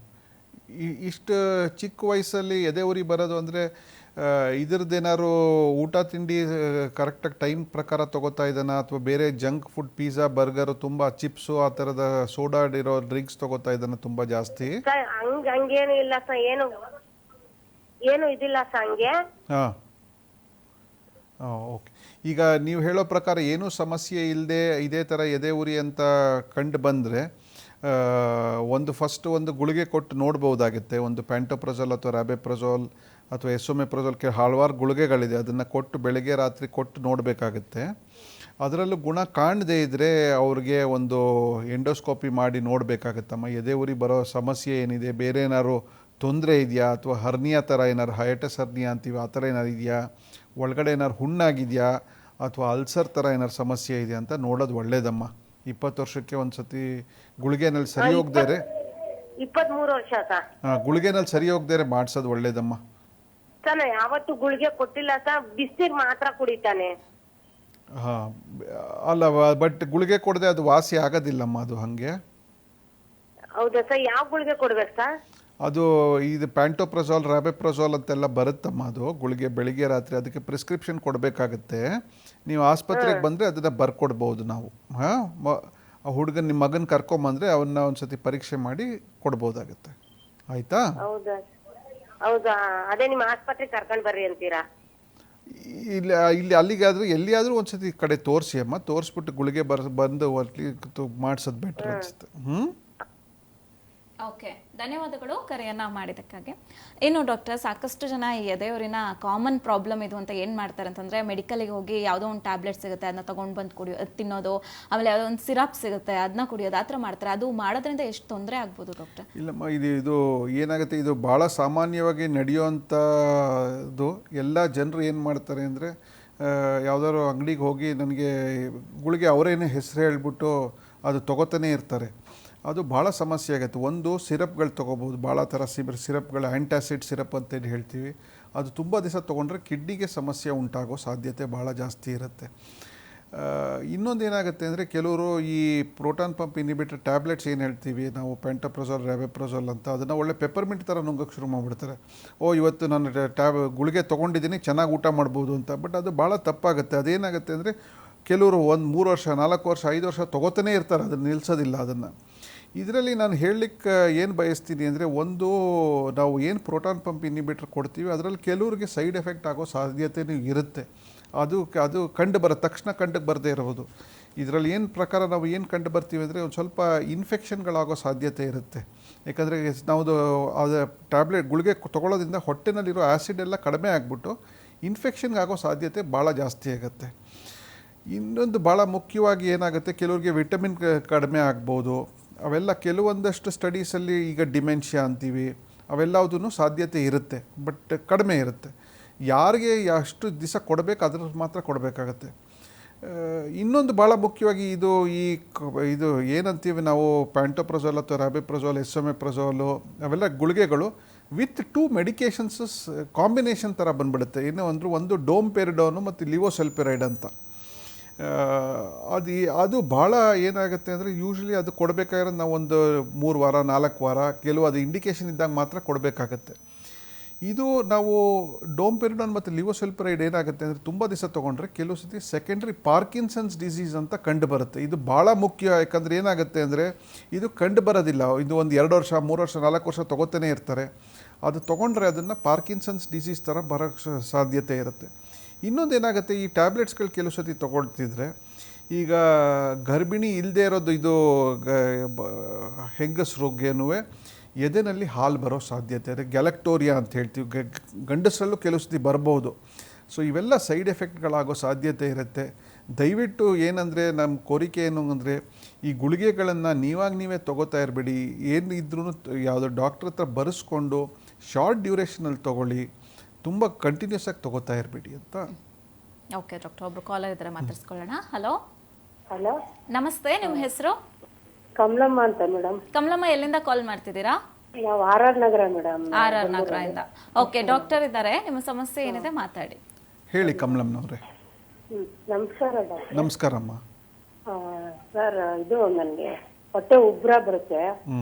ಇಷ್ಟು ಚಿಕ್ಕ ವಯಸ್ಸಲ್ಲಿ ಎದೆ ಉರಿ ಬರೋದು ಅಂದರೆ ಇದ್ರದ್ದೇನಾದ್ರು ಊಟ ತಿಂಡಿ ಕರೆಕ್ಟಾಗಿ ಟೈಮ್ ಪ್ರಕಾರ ತೊಗೋತಾ ಇದ್ದಾನ, ಅಥವಾ ಬೇರೆ ಜಂಕ್ ಫುಡ್, ಪಿಜ್ಜಾ, ಬರ್ಗರು, ತುಂಬ ಚಿಪ್ಸು, ಆ ಥರದ ಸೋಡಾ ಇರೋ ಡ್ರಿಂಕ್ಸ್ ತೊಗೋತಾ ಇದ್ದಾನ ತುಂಬ ಜಾಸ್ತಿ? ಹಂಗೇನು ಇಲ್ಲ ಸಾ, ಏನು ಇದಿಲ್ಲ ಸಾ ಹಂಗೆ. ಹಾಂ. ಓಕೆ. ಈಗ ನೀವು ಹೇಳೋ ಪ್ರಕಾರ ಏನೂ ಸಮಸ್ಯೆ ಇಲ್ಲದೆ ಇದೇ ಥರ ಎದೆ ಉರಿ ಅಂತ ಕಂಡು ಬಂದರೆ ಒಂದು ಗುಳಿಗೆ ಕೊಟ್ಟು ನೋಡ್ಬೋದಾಗುತ್ತೆ. ಒಂದು ಪ್ಯಾಂಟೋಪ್ರಜೋಲ್ ಅಥವಾ ರ್ಯಾಬೆಪ್ರಜೋಲ್ ಅಥವಾ ಎಸೋಮೆಪ್ರಜೋಲ್ ಹಲವಾರು ಗುಳಿಗೆಗಳಿದೆ. ಅದನ್ನು ಕೊಟ್ಟು ಬೆಳಗ್ಗೆ ರಾತ್ರಿ ಕೊಟ್ಟು ನೋಡಬೇಕಾಗುತ್ತೆ. ಅದರಲ್ಲೂ ಗುಣ ಕಾಣದೇ ಇದ್ದರೆ ಅವ್ರಿಗೆ ಒಂದು ಎಂಡೋಸ್ಕೋಪಿ ಮಾಡಿ ನೋಡಬೇಕಾಗತ್ತಮ್ಮ. ಎದೆ ಉರಿ ಬರೋ ಸಮಸ್ಯೆ ಏನಿದೆ, ಬೇರೆ ಏನಾದ್ರು ತೊಂದರೆ ಇದೆಯಾ ಅಥವಾ ಹರ್ನಿಯಾ ಥರ ಏನಾರು ಹೈಟಸ್ ಹರ್ನಿಯಾ ಅಂತೀವಿ ಆ ಥರ ಏನಾರು ಇದೆಯಾ, ಒಳಗಡೆ ಏನಾರು ಹುಣ್ಣಾಗಿದೆಯಾ ಅಥವಾ ಅಲ್ಸರ್ ಥರ ಏನಾರು ಸಮಸ್ಯೆ ಇದೆಯಾ ಅಂತ ನೋಡೋದು ಒಳ್ಳೇದಮ್ಮ. 20 ವರ್ಷಕ್ಕೆ ಒಂದು ಸತಿ ಗುಳಿಗೆನಲ್ಲಿ ಸರಿ ಹೋಗ್ದೇರೆ 23 ವರ್ಷ ಸರ್. ಗುಳಿಗೆನಲ್ಲಿ ಸರಿ ಹೋಗ್ದೇರೆ ಮಾಡಿಸೋದು ಒಳ್ಳೇದಮ್ಮ. ಸರ್ ಯಾವತ್ತು ಗುಳಿಗೆ ಕೊಟ್ಟಿಲ್ಲ ಸರ್, ಬಿಸಿನೀರ್ ಮಾತ್ರ ಕುಡಿತಾನೆ. ಹಾಂ, ಅಲ್ಲ ಬಟ್ ಗುಳಿಗೆ ಕೊಡದೆ ಅದು ವಾಸಿ ಆಗೋದಿಲ್ಲಮ್ಮ, ಅದು ಹಾಗೆ. ಹೌದಾ ಸರ್, ಯಾವ ಗುಳಿಗೆ ಕೊಡ್ಬೇಕು ಸರ್? ಅದು ಇದು ಪ್ಯಾಂಟೋಪ್ರಜೋಲ್ ರಾಬೆಪ್ರಜೋಲ್ ಅಂತೆಲ್ಲ ಬರುತ್ತಮ್ಮ, ಅದು ಗುಳಿಗೆ ಬೆಳಿಗ್ಗೆ ರಾತ್ರಿ. ಅದಕ್ಕೆ ಪ್ರಿಸ್ಕ್ರಿಪ್ಷನ್ ಕೊಡಬೇಕಾಗತ್ತೆ. ನೀವು ಆಸ್ಪತ್ರೆಗೆ ಬಂದರೆ ಅದನ್ನು ಬರ್ಕೊಡ್ಬೋದು ನಾವು. ಹಾಂ, ಆ ಹುಡುಗನ ನಿಮ್ಮ ಮಗನ ಕರ್ಕೊಂಬಂದರೆ ಅವನ್ನ ಒಂದ್ಸತಿ ಪರೀಕ್ಷೆ ಮಾಡಿ ಕೊಡ್ಬೋದಾಗತ್ತೆ. ಆಯಿತಾ? ಹೌದಾ ಹೌದಾ, ಅದೇ ನಿಮ್ಮ ಆಸ್ಪತ್ರೆಗೆ ಕರ್ಕೊಂಡು ಬರ್ರಿ ಅಂತೀರಾ? ಇಲ್ಲಿ ಅಲ್ಲಿಗಾದರೂ ಎಲ್ಲಿಯಾದರೂ ಒಂದ್ಸತಿ ಕಡೆ ತೋರಿಸಿ ಅಮ್ಮ, ತೋರಿಸ್ಬಿಟ್ಟು ಗುಳಿಗೆ ಬಂದು ಮಾಡಿಸೋದು ಬೆಟ್ರ್ ಅನಿಸುತ್ತೆ. ಓಕೆ, ಧನ್ಯವಾದಗಳು ಕರೆಯನ್ನ ಮಾಡಿದ್ದಕ್ಕಾಗಿ. ಇನ್ನು ಡಾಕ್ಟರ್, ಸಾಕಷ್ಟು ಜನ ಈ ಎದೆಯೂರಿನ ಕಾಮನ್ ಪ್ರಾಬ್ಲಮ್ ಇದು ಅಂತ ಏನು ಮಾಡ್ತಾರೆ ಅಂತಂದರೆ, ಮೆಡಿಕಲಿಗೆ ಹೋಗಿ ಯಾವುದೋ ಒಂದು ಟ್ಯಾಬ್ಲೆಟ್ ಸಿಗುತ್ತೆ, ಅದನ್ನ ತೊಗೊಂಡು ಬಂದು ತಿನ್ನೋದು, ಆಮೇಲೆ ಯಾವುದೋ ಒಂದು ಸಿರಪ್ ಸಿಗುತ್ತೆ ಅದನ್ನ ಕುಡಿಯೋದು, ಆ ಥರ ಮಾಡ್ತಾರೆ. ಅದು ಮಾಡೋದ್ರಿಂದ ಎಷ್ಟು ತೊಂದರೆ ಆಗ್ಬೋದು ಡಾಕ್ಟರ್? ಇಲ್ಲಮ್ಮ, ಇದು ಏನಾಗುತ್ತೆ, ಇದು ಭಾಳ ಸಾಮಾನ್ಯವಾಗಿ ನಡೆಯುವಂಥದ್ದು. ಎಲ್ಲ ಜನರು ಏನು ಮಾಡ್ತಾರೆ ಅಂದರೆ, ಯಾವುದಾದ್ರು ಅಂಗಡಿಗೆ ಹೋಗಿ ನನಗೆ ಗುಳಿಗೆ ಅವರೇನೇ ಹೆಸರು ಹೇಳ್ಬಿಟ್ಟು ಅದು ತೊಗೋತಾನೆ ಇರ್ತಾರೆ. ಅದು ಭಾಳ ಸಮಸ್ಯೆ ಆಗುತ್ತೆ. ಒಂದು ಸಿರಪ್ಗಳು ತೊಗೋಬೋದು, ಭಾಳ ಥರ ಸಿರಪ್ಗಳು, ಆ್ಯಂಟಾಸಿಡ್ ಸಿರಪ್ ಅಂತೇಳಿ ಹೇಳ್ತೀವಿ. ಅದು ತುಂಬ ದಿವಸ ತೊಗೊಂಡ್ರೆ ಕಿಡ್ನಿಗೆ ಸಮಸ್ಯೆ ಉಂಟಾಗೋ ಸಾಧ್ಯತೆ ಭಾಳ ಜಾಸ್ತಿ ಇರುತ್ತೆ. ಇನ್ನೊಂದು ಏನಾಗುತ್ತೆ ಅಂದರೆ, ಕೆಲವರು ಈ ಪ್ರೋಟಾನ್ ಪಂಪ್ ಇನ್ಹಿಬಿಟರ್ ಟ್ಯಾಬ್ಲೆಟ್ಸ್ ಏನು ಹೇಳ್ತೀವಿ ನಾವು, ಪ್ಯಾಂಟೋಪ್ರಜೋಲ್ ರಾಬೆಪ್ರಜೋಲ್ ಅಂತ, ಅದನ್ನು ಒಳ್ಳೆ ಪೆಪ್ಪರ್ಮಿಂಟ್ ಥರ ನುಂಗೋಕ್ಕೆ ಶುರು ಮಾಡಿಬಿಡ್ತಾರೆ. ಇವತ್ತು ನಾನು ಗುಳಿಗೆ ತೊಗೊಂಡಿದ್ದೀನಿ, ಚೆನ್ನಾಗಿ ಊಟ ಮಾಡ್ಬೋದು ಅಂತ. ಬಟ್ ಅದು ಭಾಳ ತಪ್ಪಾಗುತ್ತೆ. ಅದೇನಾಗುತ್ತೆ ಅಂದರೆ, ಕೆಲವರು 3 ವರ್ಷ 4 ವರ್ಷ 5 ವರ್ಷ ತೊಗೋತಾನೇ ಇರ್ತಾರೆ, ಅದನ್ನು ನಿಲ್ಲಿಸೋದಿಲ್ಲ. ಅದನ್ನು ಇದರಲ್ಲಿ ನಾನು ಹೇಳಲಿಕ್ಕೆ ಏನು ಬಯಸ್ತೀನಿ ಅಂದರೆ, ಒಂದು ನಾವು ಏನು ಪ್ರೋಟಾನ್ ಪಂಪ್ ಇನ್ಹಿಬಿಟರ್ ಕೊಡ್ತೀವಿ ಅದರಲ್ಲಿ ಕೆಲವ್ರಿಗೆ ಸೈಡ್ ಎಫೆಕ್ಟ್ ಆಗೋ ಸಾಧ್ಯತೆಯೂ ಇರುತ್ತೆ. ಅದು ತಕ್ಷಣ ಕಂಡು ಬರದೇ ಇರೋದು. ಇದರಲ್ಲಿ ಏನು ಪ್ರಕಾರ ನಾವು ಏನು ಕಂಡು ಬರ್ತೀವಿ ಅಂದರೆ, ಒಂದು ಸ್ವಲ್ಪ ಇನ್ಫೆಕ್ಷನ್ಗಳಾಗೋ ಸಾಧ್ಯತೆ ಇರುತ್ತೆ. ಯಾಕಂದರೆ ನಾವು ಅದು ಟ್ಯಾಬ್ಲೆಟ್ ಗುಳಿಗೆ ತೊಗೊಳ್ಳೋದ್ರಿಂದ ಹೊಟ್ಟೆನಲ್ಲಿರೋ ಆ್ಯಸಿಡ್ ಎಲ್ಲ ಕಡಿಮೆ ಆಗಿಬಿಟ್ಟು ಇನ್ಫೆಕ್ಷನ್ಗೆ ಆಗೋ ಸಾಧ್ಯತೆ ಭಾಳ ಜಾಸ್ತಿ ಆಗುತ್ತೆ. ಇನ್ನೊಂದು ಭಾಳ ಮುಖ್ಯವಾಗಿ ಏನಾಗುತ್ತೆ, ಕೆಲವ್ರಿಗೆ ವಿಟಮಿನ್ ಕಡಿಮೆ ಆಗ್ಬೋದು. ಅವೆಲ್ಲ ಕೆಲವೊಂದಷ್ಟು ಸ್ಟಡೀಸಲ್ಲಿ ಈಗ ಡಿಮೆನ್ಷಿಯಾ ಅಂತೀವಿ, ಅವೆಲ್ಲದೂ ಸಾಧ್ಯತೆ ಇರುತ್ತೆ, ಬಟ್ ಕಡಿಮೆ ಇರುತ್ತೆ. ಯಾರಿಗೆ ಎಷ್ಟು ದಿವಸ ಕೊಡಬೇಕು ಅದ್ರ ಮಾತ್ರ ಕೊಡಬೇಕಾಗತ್ತೆ. ಇನ್ನೊಂದು ಭಾಳ ಮುಖ್ಯವಾಗಿ ಇದು ಏನಂತೀವಿ ನಾವು, ಪ್ಯಾಂಟೋಪ್ರಜೋಲ್ ಅಥವಾ ರಾಬೆಪ್ರಜೋಲ್, ಎಸ್ಒಮೆಪ್ರಜೋಲು, ಅವೆಲ್ಲ ಗುಳಿಗೆಗಳು ವಿತ್ 2 ಮೆಡಿಕೇಷನ್ಸ್ ಕಾಂಬಿನೇಷನ್ ಥರ ಬಂದ್ಬಿಡುತ್ತೆ. ಏನೋ ಅಂದರೆ, ಒಂದು ಡೋಮ್ಪೆರಿಡೋನು ಮತ್ತು ಲಿವೋಸೆಲ್ಪೆರೈಡ್ ಅಂತ. ಅದು ಭಾಳ ಏನಾಗುತ್ತೆ ಅಂದರೆ, ಯೂಶ್ವಲಿ ಅದು ಕೊಡಬೇಕಾದ್ರೆ ನಾವು ಒಂದು 3 ವಾರ 4 ವಾರ ಕೆಲವು ಅದು ಇಂಡಿಕೇಷನ್ ಇದ್ದಾಗ ಮಾತ್ರ ಕೊಡಬೇಕಾಗತ್ತೆ. ಇದು ನಾವು ಡೋಮ್ಪೆರಿಡೋನ್ ಮತ್ತು ಲಿವೋಸೆಲ್ಪೆರೈಡ್ ಏನಾಗುತ್ತೆ ಅಂದರೆ, ತುಂಬ ದಿವಸ ತೊಗೊಂಡ್ರೆ ಕೆಲವು ಸತಿ ಸೆಕೆಂಡ್ರಿ ಪಾರ್ಕಿನ್ಸನ್ಸ್ ಡಿಸೀಸ್ ಅಂತ ಕಂಡು ಬರುತ್ತೆ. ಇದು ಭಾಳ ಮುಖ್ಯ. ಯಾಕಂದರೆ ಏನಾಗುತ್ತೆ ಅಂದರೆ, ಇದು ಕಂಡು ಬರೋದಿಲ್ಲ. ಇದು ಒಂದು 2 ವರ್ಷ 3 ವರ್ಷ 4 ವರ್ಷ ತೊಗೋತಾನೆ ಇರ್ತಾರೆ. ಅದು ತೊಗೊಂಡ್ರೆ ಅದನ್ನು ಪಾರ್ಕಿನ್ಸನ್ಸ್ ಡಿಸೀಸ್ ಥರ ಬರೋಕ್ಕೆ ಸಾಧ್ಯತೆ ಇರುತ್ತೆ. ಇನ್ನೊಂದು ಏನಾಗುತ್ತೆ, ಈ ಟ್ಯಾಬ್ಲೆಟ್ಸ್ಗಳು ಕೆಲವು ಸತಿ ತೊಗೊಳ್ತಿದ್ರೆ, ಈಗ ಗರ್ಭಿಣಿ ಇಲ್ಲದೆ ಇರೋದು, ಇದು ಹೆಂಗಸ್ರಿಗೇನೂ ಎದೆನಲ್ಲಿ ಹಾಲು ಬರೋ ಸಾಧ್ಯತೆ ಇದೆ. ಗ್ಯಾಲಕ್ಟೋರಿಯಾ ಅಂತ ಹೇಳ್ತೀವಿ, ಗಂಡಸರಲ್ಲೂ ಕೆಲವು ಸತಿ ಬರ್ಬೋದು. ಸೊ ಇವೆಲ್ಲ ಸೈಡ್ ಎಫೆಕ್ಟ್ಗಳಾಗೋ ಸಾಧ್ಯತೆ ಇರುತ್ತೆ. ದಯವಿಟ್ಟು ಏನಂದರೆ, ನಮ್ಮ ಕೋರಿಕೆ ಏನು ಅಂದರೆ, ಈ ಗುಳಿಗೆಗಳನ್ನು ನೀವೇ ತೊಗೋತಾ ಇರಬೇಡಿ. ಏನು ಇದ್ರೂ ಯಾವುದೋ ಡಾಕ್ಟ್ರ್ ಹತ್ರ ಬರೆಸ್ಕೊಂಡು ಶಾರ್ಟ್ ಡ್ಯೂರೇಷನಲ್ಲಿ ತೊಗೊಳ್ಳಿ, ತುಂಬ ಕಂಟಿನ್ಯೂಸ್ ಆಗಿ ತೊಗೋತಾ ಇರಬೇಡಿ ಅಂತ. ಓಕೆ ಡಾಕ್ಟರ್, ಒಬ್ರು ಕಾಲರ್ ಇದ್ದಾರೆ, ಮಾತಾಡ್ಸ್ಕೊಳ್ಳೋಣ. ಹಲೋ ಹಲೋ, ನಮಸ್ತೆ, ನಿಮ್ಮ ಹೆಸರು? ಕಮಲಮ್ಮ ಅಂತ ಮೇಡಮ್. ಕಮಲಮ್ಮ, ಎಲ್ಲಿಂದ ಕಾಲ್ ಮಾಡ್ತಿದ್ದೀರಾ? ನಾವು ಆರ್ ನಗರ ಮೇಡಮ್. ಆರ್ ನಗರದಿಂದ. ಓಕೆ, ಡಾಕ್ಟರ್ ಇದ್ದಾರೆ, ನಿಮ್ಮ ಸಮಸ್ಯೆ ಏನಿದೆ ಮಾತಾಡಿ. ಹೇಳಿ ಕಮಲಮ್ಮನವ್ರೆ. ನಮಸ್ಕಾರ ಡಾಕ್ಟರ್. ನಮಸ್ಕಾರಮ್ಮ. ಸರ್, ಇದು ನನಗೆ ಹೊಟ್ಟೆ ಉಬ್ರ ಬರುತ್ತೆ,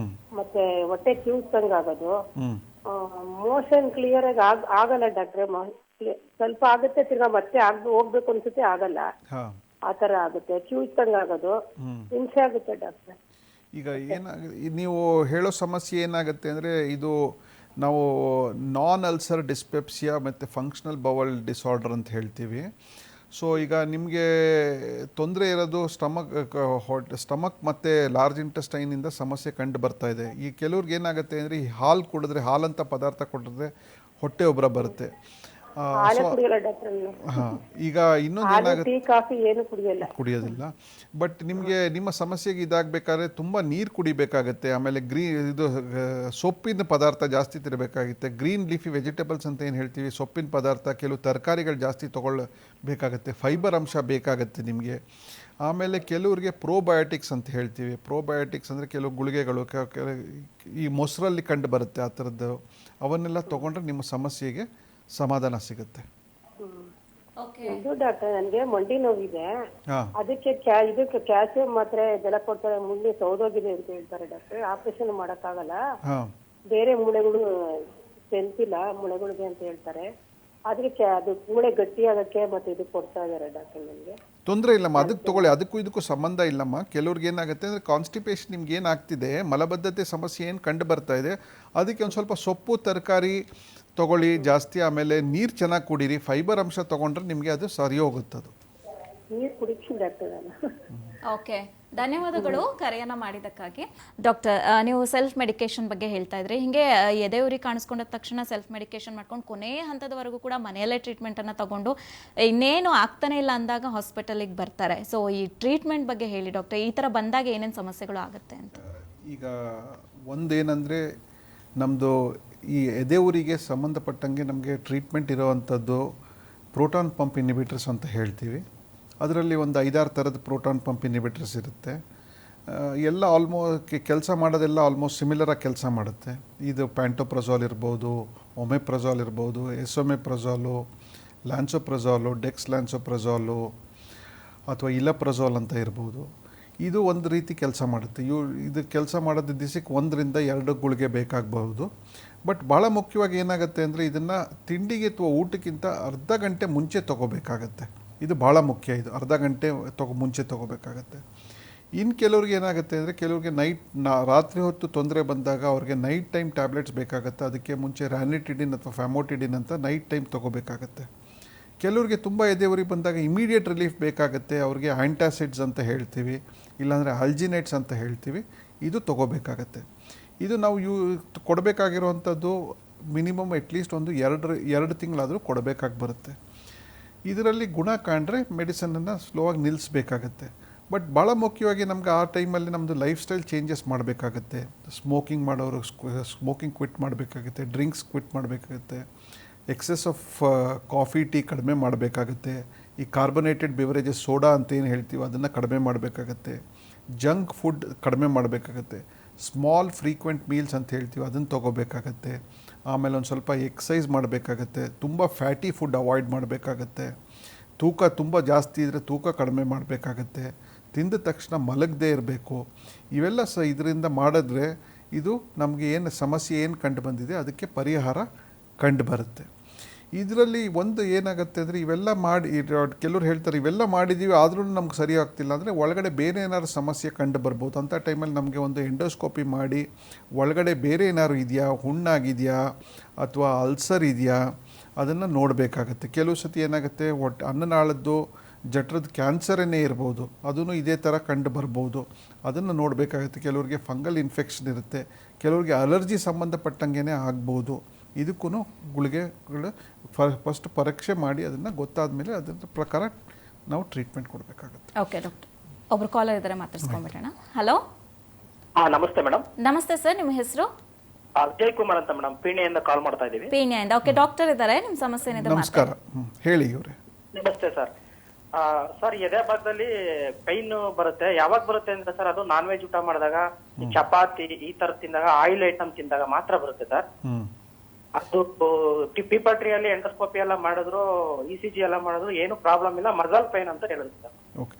ಮತ್ತೆ ಹೊಟ್ಟೆ ಕಿವುಚ್ದಂಗ್ ಆಗೋದು, ಮೋಷನ್ ಕ್ಲಿಯರ್ ಆಗಿ ಆಗಲ್ಲ ಡಾಕ್ಟ್ರೆ. ಸ್ವಲ್ಪ ಆಗುತ್ತೆ, ತಿರ್ಗಾ ಮತ್ತೆ ಹೋಗ್ಬೇಕು ಅನ್ಸುತ್ತೆ, ಆಗಲ್ಲ, ಆ ತರ ಆಗುತ್ತೆ. ಕಿವುಚ್ದಂಗ್ ಆಗೋದು, ಹಿಂಸೆ ಆಗುತ್ತೆ ಡಾಕ್ಟ್ರೆ. ಈಗ ನೀವು ಹೇಳೋ ಸಮಸ್ಯೆ ಏನಾಗುತ್ತೆ ಅಂದರೆ, ಇದು ನಾವು ನಾನ್ ಅಲ್ಸರ್ ಡಿಸ್ಪೆಪ್ಸಿಯಾ ಮತ್ತು ಫಂಕ್ಷನಲ್ ಬವಲ್ ಡಿಸಾರ್ಡರ್ ಅಂತ ಹೇಳ್ತೀವಿ. ಸೊ ಈಗ ನಿಮಗೆ ತೊಂದರೆ ಇರೋದು ಸ್ಟಮಕ್ ಮತ್ತು ಲಾರ್ಜ್ ಇಂಟೆಸ್ಟೈನಿಂದ ಸಮಸ್ಯೆ ಕಂಡು ಬರ್ತಾ ಇದೆ. ಈ ಕೆಲವ್ರಿಗೆ ಏನಾಗುತ್ತೆ ಅಂದರೆ, ಈ ಹಾಲು ಕುಡಿದ್ರೆ, ಹಾಲಂಥ ಪದಾರ್ಥ ಕೊಡಿದ್ರೆ ಹೊಟ್ಟೆ ಉಬ್ಬರ ಬರುತ್ತೆ. ಹಾಲೇ ಕುಡಿಯಲ್ಲ ಡಾಕ್ಟರ್. ಹಾಂ, ಈಗ ಇನ್ನೊಂದು ಹಾಲು ಏನಾಗುತ್ತೆ, ಟೀ ಕಾಫಿ ಏನು ಕುಡಿಯಲ್ಲ. ಕುಡಿಯೋದಿಲ್ಲ. ಬಟ್ ನಿಮಗೆ ನಿಮ್ಮ ಸಮಸ್ಯೆಗೆ ಇದಾಗಬೇಕಾದ್ರೆ ತುಂಬ ನೀರು ಕುಡಿಬೇಕಾಗತ್ತೆ. ಆಮೇಲೆ ಇದು ಸೊಪ್ಪಿನ ಪದಾರ್ಥ ಜಾಸ್ತಿ ತಿನ್ನಬೇಕಾಗುತ್ತೆ. ಗ್ರೀನ್ ಲೀಫಿ ವೆಜಿಟೇಬಲ್ಸ್ ಅಂತ ಏನು ಹೇಳ್ತೀವಿ, ಸೊಪ್ಪಿನ ಪದಾರ್ಥ, ಕೆಲವು ತರಕಾರಿಗಳು ಜಾಸ್ತಿ ತೊಗೊಳ್ಬೇಕಾಗತ್ತೆ. ಫೈಬರ್ ಅಂಶ ಬೇಕಾಗತ್ತೆ ನಿಮಗೆ. ಆಮೇಲೆ ಕೆಲವರಿಗೆ ಪ್ರೋಬಯೋಟಿಕ್ಸ್ ಅಂತ ಹೇಳ್ತೀವಿ. ಪ್ರೋಬಯೋಟಿಕ್ಸ್ ಅಂದರೆ ಕೆಲವು ಗುಳಿಗೆಗಳು ಈ ಮೊಸರಲ್ಲಿ ಕಂಡು ಬರುತ್ತೆ, ಆ ಥರದ್ದು. ಅವನ್ನೆಲ್ಲ ತೊಗೊಂಡ್ರೆ ನಿಮ್ಮ ಸಮಸ್ಯೆಗೆ ಸಮಾಧಾನ ಸಿಗುತ್ತೆ. ಇದು ಡಾಕ್ಟರ್, ನನಗೆ ಮಂಡಿ ನೋವಿದೆ, ಹಾಂ, ಅದಕ್ಕೆ ಇದಕ್ಕೆ ಕ್ಯಾಲ್ಸಿಯಂ ಮಾತ್ರೆ ಇದೆಲ್ಲ ಕೊಡ್ತಾರೆ. ಮುಂದೆ ಸೌದೋಗಿದೆ ಅಂತ ಹೇಳ್ತಾರೆ ಡಾಕ್ಟರ್. ಆಪರೇಷನ್ ಮಾಡಕ್ಕಾಗಲ್ಲ, ಹಾಂ, ಬೇರೆ ಮೂಳೆಗಳು ಸೆಂತಿಲ್ಲ ಮೂಳೆಗಳಿಗೆ ಅಂತ ಹೇಳ್ತಾರೆ. ಅದಕ್ಕೆ ಅದು ಮೂಳೆ ಗಟ್ಟಿ ಆಗಕ್ಕೆ ಮತ್ತೆ ಇದು ಕೊಡ್ತಾ ಇದಾರೆ ಡಾಕ್ಟರ್ ನನಗೆ. ತೊಂದರೆ ಇಲ್ಲಮ್ಮ, ಅದಕ್ಕೆ ತೊಗೊಳ್ಳಿ. ಅದಕ್ಕೂ ಇದಕ್ಕೂ ಸಂಬಂಧ ಇಲ್ಲಮ್ಮ. ಕೆಲವ್ರಿಗೆ ಏನಾಗುತ್ತೆ ಅಂದರೆ ಕಾನ್ಸ್ಟಿಪೇಷನ್ ನಿಮ್ಗೆ ಏನಾಗ್ತಿದೆ, ಮಲಬದ್ಧತೆ ಸಮಸ್ಯೆ ಏನು ಕಂಡು ಬರ್ತಾ ಇದೆ, ಅದಕ್ಕೆ ಒಂದು ಸ್ವಲ್ಪ ಸೊಪ್ಪು ತರಕಾರಿ ತೊಗೊಳ್ಳಿ ಜಾಸ್ತಿ. ಆಮೇಲೆ ನೀರು ಚೆನ್ನಾಗಿ ಕುಡೀರಿ. ಫೈಬರ್ ಅಂಶ ತೊಗೊಂಡ್ರೆ ನಿಮಗೆ ಅದು ಸರಿ ಹೋಗುತ್ತದು. ನೀರು ಕುಡಿತೀನಿ ಡಾಕ್ಟರ್ ನಾನು. ಓಕೆ, ಧನ್ಯವಾದಗಳು ಕರೆಯನ್ನ ಮಾಡಿದ್ದಕ್ಕಾಗಿ. ಡಾಕ್ಟರ್, ನೀವು ಸೆಲ್ಫ್ ಮೆಡಿಕೇಶನ್ ಬಗ್ಗೆ ಹೇಳ್ತಾ ಇದ್ರಿ. ಹಿಂಗೆ ಎದೆ ಉರಿ ಕಾಣಿಸ್ಕೊಂಡ ತಕ್ಷಣ ಸೆಲ್ಫ್ ಮೆಡಿಕೇಶನ್ ಮಾಡ್ಕೊಂಡು ಕೊನೆಯ ಹಂತದವರೆಗೂ ಕೂಡ ಮನೆಯಲ್ಲೇ ಟ್ರೀಟ್ಮೆಂಟನ್ನು ತಗೊಂಡು ಇನ್ನೇನು ಆಗ್ತಾನೆ ಇಲ್ಲ ಅಂದಾಗ ಹಾಸ್ಪಿಟಲಿಗೆ ಬರ್ತಾರೆ. ಸೊ ಈ ಟ್ರೀಟ್ಮೆಂಟ್ ಬಗ್ಗೆ ಹೇಳಿ ಡಾಕ್ಟರ್, ಈ ಥರ ಬಂದಾಗ ಏನೇನು ಸಮಸ್ಯೆಗಳು ಆಗುತ್ತೆ ಅಂತ. ಈಗ ಒಂದೇನೆಂದರೆ, ನಮ್ಮದು ಈ ಎದೆ ಉರಿಗೆ ಸಂಬಂಧಪಟ್ಟಂಗೆ ನಮಗೆ ಟ್ರೀಟ್ಮೆಂಟ್ ಇರೋವಂಥದ್ದು ಪ್ರೋಟಾನ್ ಪಂಪ್ ಇನ್ಹಿಬಿಟರ್ಸ್ ಅಂತ ಹೇಳ್ತೀವಿ. ಅದರಲ್ಲಿ ಒಂದು 5-6 ಥರದ ಪ್ರೋಟಾನ್ ಪಂಪ್ ಇನ್ಹಿಬಿಟರ್ಸ್ ಇರುತ್ತೆ. ಎಲ್ಲ ಕೆಲಸ ಮಾಡೋದೆಲ್ಲ ಆಲ್ಮೋಸ್ಟ್ ಸಿಮಿಲರಾಗಿ ಕೆಲಸ ಮಾಡುತ್ತೆ. ಇದು ಪ್ಯಾಂಟೋಪ್ರಜಾಲ್ ಇರ್ಬೋದು, ಒಮೆಪ್ರಜಾಲ್ ಇರ್ಬೋದು, ಎಸೊಮೆಪ್ರಜಾಲು, ಲ್ಯಾನ್ಸೋಪ್ರಜಾಲು, ಲ್ಯಾನ್ಸೋಪ್ರಜಾಲು ಅಥವಾ ಇಲಪ್ರಜಾಲ್ ಅಂತ ಇರ್ಬೋದು. ಇದು ಒಂದು ರೀತಿ ಕೆಲಸ ಮಾಡುತ್ತೆ. ಇದು ಕೆಲಸ ಮಾಡೋದು ದಿವಸಕ್ಕೆ 1-2 ಗುಳಿಗೆ ಬೇಕಾಗಬಹುದು. ಬಟ್ ಭಾಳ ಮುಖ್ಯವಾಗಿ ಏನಾಗುತ್ತೆ ಅಂದರೆ, ಇದನ್ನು ತಿಂಡಿಗೆ ಅಥವಾ ಊಟಕ್ಕಿಂತ ಅರ್ಧ ಗಂಟೆ ಮುಂಚೆ ತೊಗೋಬೇಕಾಗತ್ತೆ. ಇದು ಭಾಳ ಮುಖ್ಯ. ಇದು ಅರ್ಧ ಗಂಟೆ ಮುಂಚೆ ತೊಗೋಬೇಕಾಗತ್ತೆ. ಇನ್ನು ಕೆಲವ್ರಿಗೆ ಏನಾಗುತ್ತೆ ಅಂದರೆ, ಕೆಲವ್ರಿಗೆ ರಾತ್ರಿ ಹೊತ್ತು ತೊಂದರೆ ಬಂದಾಗ ಅವ್ರಿಗೆ ನೈಟ್ ಟೈಮ್ ಟ್ಯಾಬ್ಲೆಟ್ಸ್ ಬೇಕಾಗುತ್ತೆ. ಅದಕ್ಕೆ ಮುಂಚೆ ರ್ಯಾನಿಟಿಡಿನ್ ಅಥವಾ ಫ್ಯಾಮೋಟಿಡಿನ್ ಅಂತ ನೈಟ್ ಟೈಮ್ ತೊಗೋಬೇಕಾಗತ್ತೆ. ಕೆಲವ್ರಿಗೆ ತುಂಬ ಎದೆ ಉರಿ ಬಂದಾಗ ಇಮಿಡಿಯೇಟ್ ರಿಲೀಫ್ ಬೇಕಾಗುತ್ತೆ. ಅವ್ರಿಗೆ ಆ್ಯಂಟಾಸಿಡ್ಸ್ ಅಂತ ಹೇಳ್ತೀವಿ, ಇಲ್ಲಾಂದರೆ ಅಲ್ಜಿನೇಟ್ಸ್ ಅಂತ ಹೇಳ್ತೀವಿ. ಇದು ತೊಗೋಬೇಕಾಗತ್ತೆ. ಇದು ನಾವು ಕೊಡಬೇಕಾಗಿರುವಂಥದ್ದು ಮಿನಿಮಮ್ ಅಟ್ಲೀಸ್ಟ್ ಒಂದು 2 ತಿಂಗಳಾದರೂ ಕೊಡಬೇಕಾಗಿ ಬರುತ್ತೆ. ಇದರಲ್ಲಿ ಗುಣ ಕಂಡ್ರೆ ಮೆಡಿಸನನ್ನು ಸ್ಲೋವಾಗಿ ನಿಲ್ಲಿಸಬೇಕಾಗತ್ತೆ. ಬಟ್ ಭಾಳ ಮುಖ್ಯವಾಗಿ ನಮ್ಗೆ ಆ ಟೈಮಲ್ಲಿ ನಮ್ಮದು ಲೈಫ್ ಸ್ಟೈಲ್ ಚೇಂಜಸ್ ಮಾಡಬೇಕಾಗತ್ತೆ. ಸ್ಮೋಕಿಂಗ್ ಮಾಡೋರು ಸ್ಮೋಕಿಂಗ್ ಕ್ವಿಟ್ ಮಾಡಬೇಕಾಗುತ್ತೆ, ಡ್ರಿಂಕ್ಸ್ ಕ್ವಿಟ್ ಮಾಡಬೇಕಾಗುತ್ತೆ, ಎಕ್ಸೆಸ್ ಆಫ್ ಕಾಫಿ ಟೀ ಕಡಿಮೆ ಮಾಡಬೇಕಾಗುತ್ತೆ, ಈ ಕಾರ್ಬೊನೇಟೆಡ್ ಬಿವರೇಜಸ್ ಸೋಡಾ ಅಂತ ಏನು ಹೇಳ್ತೀವಿ ಅದನ್ನು ಕಡಿಮೆ ಮಾಡಬೇಕಾಗತ್ತೆ, ಜಂಕ್ ಫುಡ್ ಕಡಿಮೆ ಮಾಡಬೇಕಾಗತ್ತೆ, ಸ್ಮಾಲ್ ಫ್ರೀಕ್ವೆಂಟ್ ಮೀಲ್ಸ್ ಅಂತ ಹೇಳ್ತೀವಿ ಅದನ್ನು ತೊಗೋಬೇಕಾಗತ್ತೆ. ಆಮೇಲೆ ಒಂದು ಸ್ವಲ್ಪ ಎಕ್ಸಸೈಸ್ ಮಾಡಬೇಕಾಗತ್ತೆ, ತುಂಬ ಫ್ಯಾಟಿ ಫುಡ್ ಅವಾಯ್ಡ್ ಮಾಡಬೇಕಾಗತ್ತೆ, ತೂಕ ತುಂಬ ಜಾಸ್ತಿ ಇದ್ದರೆ ತೂಕ ಕಡಿಮೆ ಮಾಡಬೇಕಾಗತ್ತೆ, ತಿಂದ ತಕ್ಷಣ ಮಲಗದೇ ಇರಬೇಕು. ಇವೆಲ್ಲ ಇದರಿಂದ ಮಾಡಿದ್ರೆ ಇದು ನಮಗೆ ಏನು ಸಮಸ್ಯೆ ಏನು ಕಂಡು ಬಂದಿದೆ ಅದಕ್ಕೆ ಪರಿಹಾರ ಕಂಡು ಬರುತ್ತೆ. ಇದರಲ್ಲಿ ಒಂದು ಏನಾಗುತ್ತೆ ಅಂದರೆ, ಇವೆಲ್ಲ ಮಾಡಿ ಕೆಲವ್ರು ಹೇಳ್ತಾರೆ ಇವೆಲ್ಲ ಮಾಡಿದ್ದೀವಿ ಆದರೂ ನಮ್ಗೆ ಸರಿ ಆಗ್ತಿಲ್ಲ ಅಂದರೆ ಒಳಗಡೆ ಬೇರೆ ಏನಾದ್ರು ಸಮಸ್ಯೆ ಕಂಡು ಬರ್ಬೋದು. ಅಂಥ ಟೈಮಲ್ಲಿ ನಮಗೆ ಒಂದು ಎಂಡೋಸ್ಕೋಪಿ ಮಾಡಿ ಒಳಗಡೆ ಬೇರೆ ಏನಾದ್ರು ಇದೆಯಾ, ಹುಣ್ಣಾಗಿದೆಯಾ ಅಥವಾ ಅಲ್ಸರ್ ಇದೆಯಾ ಅದನ್ನು ನೋಡಬೇಕಾಗತ್ತೆ. ಕೆಲವು ಸತಿ ಏನಾಗುತ್ತೆ, ಅನ್ನನಾಳದ್ದು ಜಠರದ ಕ್ಯಾನ್ಸರನ್ನೇ ಇರ್ಬೋದು, ಅದೂ ಇದೇ ಥರ ಕಂಡು ಬರ್ಬೋದು. ಅದನ್ನು ನೋಡಬೇಕಾಗುತ್ತೆ. ಕೆಲವ್ರಿಗೆ ಫಂಗಲ್ ಇನ್ಫೆಕ್ಷನ್ ಇರುತ್ತೆ, ಕೆಲವ್ರಿಗೆ ಅಲರ್ಜಿ ಸಂಬಂಧಪಟ್ಟಂಗೆ ಆಗ್ಬೋದು. ಇದಕ್ಕೂ ಗುಳಿಗೆಗಳು ಫಸ್ಟ್ ಪರೀಕ್ಷೆ ಮಾಡಿ ಅದನ್ನು ಗೊತ್ತಾದ ಮೇಲೆ ಅದರ ಪ್ರಕಾರ ನಾವು ಟ್ರೀಟ್ಮೆಂಟ್ ಕೊಡಬೇಕಾಗುತ್ತೆ. ಓಕೆ ಡಾಕ್ಟರ್, ಒಬ್ರು ಕಾಲರ್ ಇದ್ದಾರೆ, ಮಾತಾಡ್ಸ್ಕೊಂಡ್ಬಿಡೋಣ. ಹಲೋ, ನಮಸ್ತೆ ಮೇಡಮ್. ನಮಸ್ತೆ ಸರ್, ನಿಮ್ಮ ಹೆಸರು? ವಿಜಯ್ ಕುಮಾರ್ ಅಂತ ಮೇಡಮ್, ಪೀಣ್ಯದಿಂದ ಕಾಲ್ ಮಾಡ್ತಾ ಇದ್ದೀವಿ. ಪೀಣ್ಯದಿಂದ. ಓಕೆ, ಡಾಕ್ಟರ್ ಇದ್ದಾರೆ, ನಿಮ್ಮ ಸಮಸ್ಯೆ ಏನಿದೆ ನಮಸ್ಕಾರ, ಹೇಳಿ ಇವರೇ. ನಮಸ್ತೆ ಸರ್. ಸರ್, ಎದೆ ಭಾಗದಲ್ಲಿ ಪೈನ್ ಬರುತ್ತೆ. ಯಾವಾಗ ಬರುತ್ತೆ ಅಂದ್ರೆ ಸರ್, ಅದು ನಾನ್ ವೆಜ್ ಊಟ ಮಾಡಿದಾಗ, ಚಪಾತಿ ಈ ತರ ತಿಂದಾಗ, ಆಯಿಲ್ ಐಟಮ್ ತಿಂದಾಗ ಮಾತ್ರ ಬರುತ್ತೆ ಸರ್. ಅದು ಪಿಪಟ್ರಿಯಲ್ಲಿ ಎಂಡೋಸ್ಕೋಪಿ ಎಲ್ಲ ಮಾಡಿದ್ರು, ECG ಎಲ್ಲ ಮಾಡಿದ್ರು ಏನು ಪ್ರಾಬ್ಲಮ್ ಇಲ್ಲ, ಮಸಲ್ ಪೈನ್ ಅಂತ ಹೇಳಿದ್ರು ಸರ್. ಓಕೆ,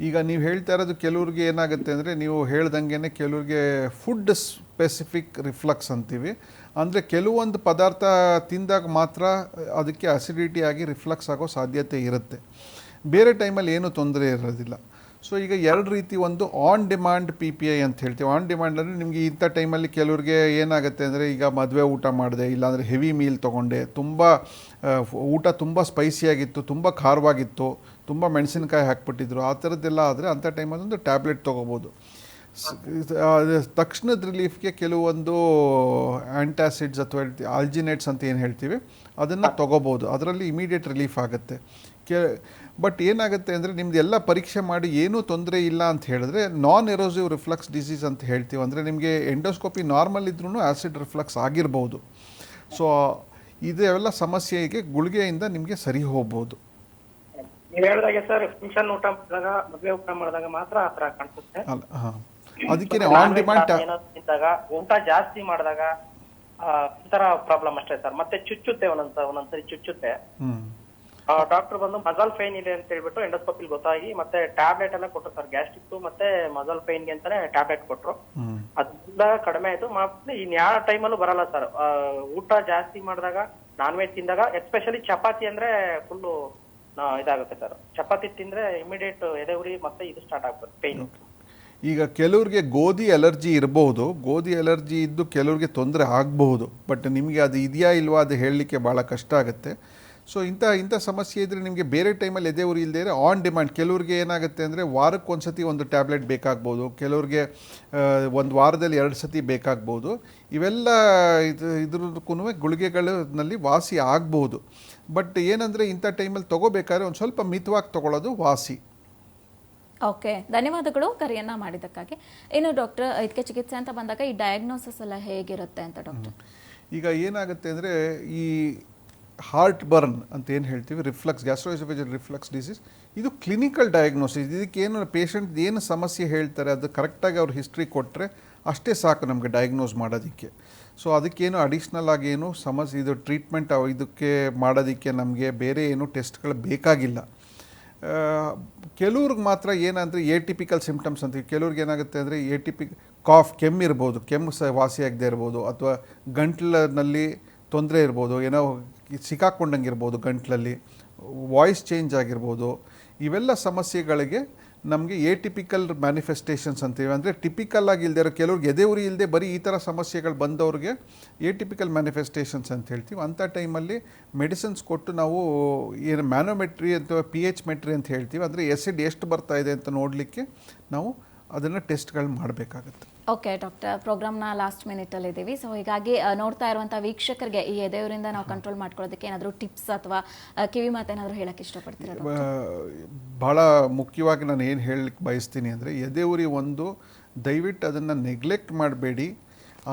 ಈಗ ನೀವು ಹೇಳ್ತಾ ಇರೋದು ಕೆಲವ್ರಿಗೆ ಏನಾಗುತ್ತೆ ಅಂದರೆ, ನೀವು ಹೇಳ್ದಂಗೆ ಕೆಲವ್ರಿಗೆ ಫುಡ್ ಸ್ಪೆಸಿಫಿಕ್ ರಿಫ್ಲಕ್ಸ್ ಅಂತೀವಿ. ಅಂದರೆ ಕೆಲವೊಂದು ಪದಾರ್ಥ ತಿಂದಾಗ ಮಾತ್ರ ಅದಕ್ಕೆ ಅಸಿಡಿಟಿ ಆಗಿ ರಿಫ್ಲಕ್ಸ್ ಆಗೋ ಸಾಧ್ಯತೆ ಇರುತ್ತೆ, ಬೇರೆ ಟೈಮಲ್ಲಿ ಏನೂ ತೊಂದರೆ ಇರೋದಿಲ್ಲ. ಸೊ ಈಗ 2 ರೀತಿ, ಒಂದು ಆನ್ ಡಿಮ್ಯಾಂಡ್ PPI ಅಂತ ಹೇಳ್ತೀವಿ. ಆನ್ ಡಿಮ್ಯಾಂಡ್ ಅಂದರೆ ನಿಮಗೆ ಇಂಥ ಟೈಮಲ್ಲಿ ಕೆಲವ್ರಿಗೆ ಏನಾಗುತ್ತೆ ಅಂದರೆ, ಈಗ ಮದುವೆ ಊಟ ಮಾಡಿದೆ, ಇಲ್ಲಾಂದರೆ ಹೆವಿ ಮೀಲ್ ತೊಗೊಂಡೆ, ತುಂಬ ಊಟ ತುಂಬ ಸ್ಪೈಸಿಯಾಗಿತ್ತು, ತುಂಬ ಖಾರವಾಗಿತ್ತು, ತುಂಬ ಮೆಣಸಿನಕಾಯಿ ಹಾಕ್ಬಿಟ್ಟಿದ್ರು, ಆ ಥರದ್ದೆಲ್ಲ ಆದರೆ ಅಂಥ ಟೈಮಲ್ಲಿ ಒಂದು ಟ್ಯಾಬ್ಲೆಟ್ ತೊಗೋಬೋದು. ತಕ್ಷಣದ ರಿಲೀಫ್ಗೆ ಕೆಲವೊಂದು ಆ್ಯಂಟಾಸಿಡ್ಸ್ ಅಥವಾ ಆಲ್ಜಿನೇಟ್ಸ್ ಅಂತ ಏನು ಹೇಳ್ತೀವಿ ಅದನ್ನು ತೊಗೋಬೋದು, ಅದರಲ್ಲಿ ಇಮಿಡಿಯೇಟ್ ರಿಲೀಫ್ ಆಗುತ್ತೆ. ಬಟ್ ಏನಾಗುತ್ತೆ ಅಂದರೆ ನಿಮ್ದು ಎಲ್ಲ ಪರೀಕ್ಷೆ ಮಾಡಿ ಏನೂ ತೊಂದರೆ ಇಲ್ಲ ಅಂತ ಹೇಳಿದ್ರೆ ನಾನ್ ಎರೋಸಿವ್ ರಿಫ್ಲಕ್ಸ್ ಡಿಸೀಸ್ ಅಂತ ಹೇಳ್ತೀವಿ. ಅಂದರೆ ನಿಮಗೆ ಎಂಡೋಸ್ಕೋಪಿ ನಾರ್ಮಲ್ ಇದ್ರೂ ಆ್ಯಸಿಡ್ ರಿಫ್ಲಕ್ಸ್ ಆಗಿರ್ಬೋದು. ಸೊ ಇದೆಲ್ಲ ಸಮಸ್ಯೆಗೆ ಗುಳಿಗೆಯಿಂದ ನಿಮಗೆ ಸರಿ ಹೋಗ್ಬೋದು. ನೀವು ಹೇಳಿದಾಗೆ ಸರ್ ಫಂಕ್ಷನ್ ಊಟ ಮಾಡಿದಾಗ ಮದುವೆ ಊಟ ಮಾಡಿದಾಗ ಮಾತ್ರ ಆ ಥರ ಕಾಣಿಸುತ್ತೆ. ಹಾಂ, ಅದಕ್ಕೆ ಆನ್ ಡಿಮಾಂಡ್ ತಿಂದಾಗ ಊಟ ಜಾಸ್ತಿ ಮಾಡಿದಾಗ ಈ ತರ ಪ್ರಾಬ್ಲಮ್ ಅಷ್ಟೇ ಸರ್. ಮತ್ತೆ ಚುಚ್ಚುತ್ತೆ ಒಂದೊಂದ್ಸರಿ ಚುಚ್ಚುತ್ತೆ. ಡಾಕ್ಟರ್ ಬಂದು ಮಸಲ್ ಪೈನ್ ಇದೆ ಅಂತ ಹೇಳ್ಬಿಟ್ಟು ಎಂಡೋಸ್ಕೋಪಿಲ್ ಗೊತ್ತಾಗಿ ಮತ್ತೆ ಟ್ಯಾಬ್ಲೆಟ್ ಎಲ್ಲ ಕೊಟ್ಟರು ಸರ್. ಗ್ಯಾಸ್ಟ್ರಿಕ್ ಮತ್ತೆ ಮಸಲ್ ಪೈನ್ಗೆ ಅಂತಾನೆ ಟ್ಯಾಬ್ಲೆಟ್ ಕೊಟ್ರು. ಅದ್ರಿಂದ ಕಡಿಮೆ ಆಯ್ತು. ಮತ್ತೆ ಇನ್ ಯಾವ ಟೈಮಲ್ಲೂ ಬರಲ್ಲ ಸರ್. ಊಟ ಜಾಸ್ತಿ ಮಾಡಿದಾಗ ನಾನ್ ವೆಜ್ ತಿಂದಾಗ ಎಸ್ಪೆಷಲಿ ಚಪಾತಿ ಅಂದ್ರೆ ಫುಲ್ಲು ಇದಾಗುತ್ತೆ ಸರ್. ಚಪಾತಿ ತಿಂದ್ರೆ ಇಮಿಡಿಯೇಟ್ ಎದೆ ಉರಿ ಮತ್ತೆ ಇದು ಸ್ಟಾರ್ಟ್ ಆಗ್ತದೆ ಪೈನ್. ಈಗ ಕೆಲವ್ರಿಗೆ ಗೋಧಿ ಅಲರ್ಜಿ ಇರಬಹುದು, ಗೋಧಿ ಅಲರ್ಜಿ ಇದ್ದು ಕೆಲವ್ರಿಗೆ ತೊಂದರೆ ಆಗಬಹುದು. ಬಟ್ ನಿಮಗೆ ಅದು ಇದೆಯಾ ಇಲ್ವಾ ಅದು ಹೇಳಲಿಕ್ಕೆ ಭಾಳ ಕಷ್ಟ ಆಗುತ್ತೆ. ಸೊ ಇಂಥ ಸಮಸ್ಯೆ ಇದ್ದರೆ ನಿಮಗೆ ಬೇರೆ ಟೈಮಲ್ಲಿ ಎದೆ ಉರಿ ಇಲ್ಲದೆ ಆನ್ ಡಿಮ್ಯಾಂಡ್ ಕೆಲವ್ರಿಗೆ ಏನಾಗುತ್ತೆ ಅಂದರೆ ವಾರಕ್ಕೆ ಒಂದು ಸತಿ ಒಂದು ಟ್ಯಾಬ್ಲೆಟ್ ಬೇಕಾಗ್ಬೋದು, ಕೆಲವ್ರಿಗೆ ಒಂದು ವಾರದಲ್ಲಿ 2 ಸತಿ ಬೇಕಾಗ್ಬೋದು. ಇವೆಲ್ಲ ಇದ್ರಕ್ಕೂ ಗುಳಿಗೆಗಳಲ್ಲಿ ವಾಸಿ ಆಗ್ಬೋದು. ಬಟ್ ಏನಂದರೆ ಇಂಥ ಟೈಮಲ್ಲಿ ತೊಗೋಬೇಕಾದ್ರೆ ಒಂದು ಸ್ವಲ್ಪ ಮಿತವಾಗಿ ತೊಗೊಳ್ಳೋದು ವಾಸಿ. ಓಕೆ, ಧನ್ಯವಾದಗಳು ಕರೆಯನ್ನ ಮಾಡಿದ್ದಕ್ಕಾಗಿ. ಇನ್ನು ಡಾಕ್ಟರ್, ಇದಕ್ಕೆ ಚಿಕಿತ್ಸೆ ಅಂತ ಬಂದಾಗ ಈ ಡಯಾಗ್ನೋಸಿಸ್ ಎಲ್ಲ ಹೇಗಿರುತ್ತೆ ಅಂತ ಡಾಕ್ಟರ್? ಈಗ ಏನಾಗುತ್ತೆ ಅಂದರೆ ಈ ಹಾರ್ಟ್ ಬರ್ನ್ ಅಂತ ಏನು ಹೇಳ್ತೀವಿ, ರಿಫ್ಲಕ್ಸ್ ಗ್ಯಾಸ್ಟ್ರೋಎಸೋಫೇಜಿಯಲ್ ರಿಫ್ಲಕ್ಸ್ ಡಿಸೀಸ್, ಇದು ಕ್ಲಿನಿಕಲ್ ಡಯಾಗ್ನೋಸಿಸ್. ಇದಕ್ಕೆ ಏನು ಪೇಷಂಟ್ ಏನು ಸಮಸ್ಯೆ ಹೇಳ್ತಾರೆ ಅದು ಕರೆಕ್ಟಾಗಿ ಅವ್ರ ಹಿಸ್ಟ್ರಿ ಕೊಟ್ಟರೆ ಅಷ್ಟೇ ಸಾಕು ನಮಗೆ ಡಯಾಗ್ನೋಸ್ ಮಾಡೋದಕ್ಕೆ. ಸೊ ಅದಕ್ಕೇನು ಅಡಿಷ್ನಲ್ ಆಗಿ ಏನು ಸಮಸ್ಯೆ ಇದು ಟ್ರೀಟ್ಮೆಂಟ್ ಇದಕ್ಕೆ ಮಾಡೋದಕ್ಕೆ ನಮಗೆ ಬೇರೆ ಏನು ಟೆಸ್ಟ್ಗಳು ಬೇಕಾಗಿಲ್ಲ. ಕೆಲವ್ರಿಗೆ ಮಾತ್ರ ಏನಂದರೆ ಎಟಿಪಿಕಲ್ ಸಿಂಪ್ಟಮ್ಸ್ ಅಂತೀವಿ. ಕೆಲವ್ರಿಗೆ ಏನಾಗುತ್ತೆ ಅಂದರೆ ಕಾಫ್, ಕೆಮ್ಮಿರ್ಬೋದು, ಕೆಮ್ಮು ವಾಸಿಯಾಗದೇ ಇರ್ಬೋದು, ಅಥವಾ ಗಂಟ್ಲಿನಲ್ಲಿ ತೊಂದರೆ ಇರ್ಬೋದು, ಏನೋ ಸಿಕ್ಕಾಕೊಂಡಂಗೆ ಇರ್ಬೋದು, ಗಂಟ್ಲಲ್ಲಿ ವಾಯ್ಸ್ ಚೇಂಜ್ ಆಗಿರ್ಬೋದು. ಇವೆಲ್ಲ ಸಮಸ್ಯೆಗಳಿಗೆ ನಮಗೆ ಎಟಿಪಿಕಲ್ ಮ್ಯಾನಿಫೆಸ್ಟೇಷನ್ಸ್ ಅಂತೀವಿ. ಅಂದರೆ ಟಿಪಿಕಲ್ ಆಗಿ ಇಲ್ಲದೆ ಇರೋ ಕೆಲವ್ರಿಗೆ ಎದೆ ಉರಿ ಇಲ್ಲದೆ ಬರೀ ಈ ಥರ ಸಮಸ್ಯೆಗಳು ಬಂದವ್ರಿಗೆ ಎಟಿಪಿಕಲ್ ಮ್ಯಾನಿಫೆಸ್ಟೇಷನ್ಸ್ ಅಂತ ಹೇಳ್ತೀವಿ. ಅಂಥ ಟೈಮಲ್ಲಿ ಮೆಡಿಸಿನ್ಸ್ ಕೊಟ್ಟು ನಾವು ಏನು ಮ್ಯಾನೋಮೆಟ್ರಿ ಅಥವಾ pH ಮೆಟ್ರಿ ಅಂತ ಹೇಳ್ತೀವಿ, ಅಂದರೆ ಎಸಿಡ್ ಎಷ್ಟು ಬರ್ತಾ ಇದೆ ಅಂತ ನೋಡಲಿಕ್ಕೆ ನಾವು ಅದನ್ನು ಟೆಸ್ಟ್ಗಳು ಮಾಡಬೇಕಾಗುತ್ತೆ. ಓಕೆ ಡಾಕ್ಟರ್, ಪ್ರೋಗ್ರಾಮ್ನ ಲಾಸ್ಟ್ ಮಿನಿಟಲ್ಲಿ ಇದ್ದೀವಿ. ಸೊ ಹೀಗಾಗಿ ನೋಡ್ತಾ ಇರುವಂಥ ವೀಕ್ಷಕರಿಗೆ ಈ ಎದೆಯವರಿಂದ ನಾವು ಕಂಟ್ರೋಲ್ ಮಾಡ್ಕೊಳ್ಳೋದಕ್ಕೆ ಏನಾದರೂ ಟಿಪ್ಸ್ ಅಥವಾ ಕಿವಿ ಮಾತೇನಾದರೂ ಹೇಳಕ್ಕೆ ಇಷ್ಟಪಡ್ತೀರಾ? ಭಾಳ ಮುಖ್ಯವಾಗಿ ನಾನು ಏನು ಹೇಳಲಿಕ್ಕೆ ಬಯಸ್ತೀನಿ ಅಂದರೆ ಎದೆ ಉರಿ ದಯವಿಟ್ಟು ಅದನ್ನು ನೆಗ್ಲೆಕ್ಟ್ ಮಾಡಬೇಡಿ.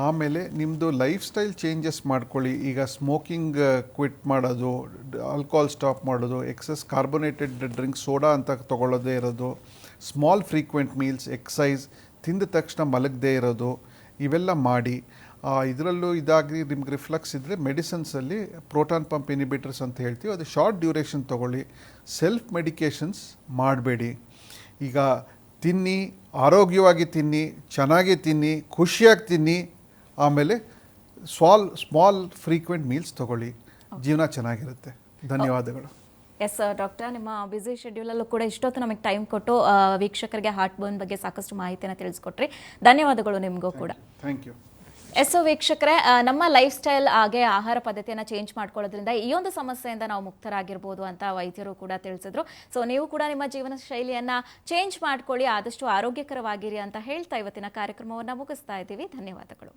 ಆಮೇಲೆ ನಿಮ್ಮದು ಲೈಫ್ ಸ್ಟೈಲ್ ಚೇಂಜಸ್ ಮಾಡ್ಕೊಳ್ಳಿ. ಈಗ ಸ್ಮೋಕಿಂಗ್ ಕ್ವಿಟ್ ಮಾಡೋದು, ಆಲ್ಕೋಹಾಲ್ ಸ್ಟಾಪ್ ಮಾಡೋದು, ಎಕ್ಸಸ್ ಕಾರ್ಬೋನೇಟೆಡ್ ಡ್ರಿಂಕ್ಸ್ ಸೋಡಾ ಅಂತ ತೊಗೊಳ್ಳೋದೇ ಇರೋದು, ಸ್ಮಾಲ್ ಫ್ರೀಕ್ವೆಂಟ್ ಮೀಲ್ಸ್, ಎಕ್ಸಸೈಸ್, ತಿಂದ ತಕ್ಷಣ ಮಲಗದೇ ಇರೋದು, ಇವೆಲ್ಲ ಮಾಡಿ. ಇದರಲ್ಲೂ ಇದಾಗಿ ನಿಮ್ಗೆ ರಿಫ್ಲಕ್ಸ್ ಇದ್ದರೆ ಮೆಡಿಸಿನ್ಸಲ್ಲಿ ಪ್ರೋಟಾನ್ ಪಂಪ್ ಇನಿಬಿಟರ್ಸ್ ಅಂತ ಹೇಳ್ತೀವಿ, ಅದು ಶಾರ್ಟ್ ಡ್ಯೂರೇಷನ್ ತೊಗೊಳ್ಳಿ. ಸೆಲ್ಫ್ ಮೆಡಿಕೇಷನ್ಸ್ ಮಾಡಬೇಡಿ. ಈಗ ತಿನ್ನಿ, ಆರೋಗ್ಯವಾಗಿ ತಿನ್ನಿ, ಚೆನ್ನಾಗಿ ತಿನ್ನಿ, ಖುಷಿಯಾಗಿ ತಿನ್ನಿ. ಆಮೇಲೆ ಸ್ಮಾಲ್ ಫ್ರೀಕ್ವೆಂಟ್ ಮೀಲ್ಸ್ ತೊಗೊಳ್ಳಿ. ಜೀವನ ಚೆನ್ನಾಗಿರುತ್ತೆ. ಧನ್ಯವಾದಗಳು. ಎಸ್ ಡಾಕ್ಟರ್, ನಿಮ್ಮ ಬ್ಯುಸಿ ಶೆಡ್ಯೂಲಲ್ಲೂ ಕೂಡ ಇಷ್ಟೊತ್ತು ನಮಗೆ ಟೈಮ್ ಕೊಟ್ಟು ವೀಕ್ಷಕರಿಗೆ ಹಾರ್ಟ್ ಬರ್ನ್ ಬಗ್ಗೆ ಸಾಕಷ್ಟು ಮಾಹಿತಿಯನ್ನು ತಿಳಿಸ್ಕೊಟ್ರಿ. ಧನ್ಯವಾದಗಳು ನಿಮಗೂ ಕೂಡ. Thank you. ಎಸ್ ವೀಕ್ಷಕರೇ, ನಮ್ಮ ಲೈಫ್ ಸ್ಟೈಲ್ ಹಾಗೆ ಆಹಾರ ಪದ್ಧತಿಯನ್ನು ಚೇಂಜ್ ಮಾಡ್ಕೊಳ್ಳೋದ್ರಿಂದ ಈ ಒಂದು ಸಮಸ್ಯೆಯಿಂದ ನಾವು ಮುಕ್ತರಾಗಿರ್ಬೋದು ಅಂತ ವೈದ್ಯರು ಕೂಡ ತಿಳಿಸಿದ್ರು. ಸೊ ನೀವು ಕೂಡ ನಿಮ್ಮ ಜೀವನ ಶೈಲಿಯನ್ನು ಚೇಂಜ್ ಮಾಡ್ಕೊಳ್ಳಿ, ಆದಷ್ಟು ಆರೋಗ್ಯಕರವಾಗಿರಿ ಅಂತ ಹೇಳ್ತಾ ಇವತ್ತಿನ ಕಾರ್ಯಕ್ರಮವನ್ನು ಮುಗಿಸ್ತಾ ಇದ್ದೀವಿ. ಧನ್ಯವಾದಗಳು.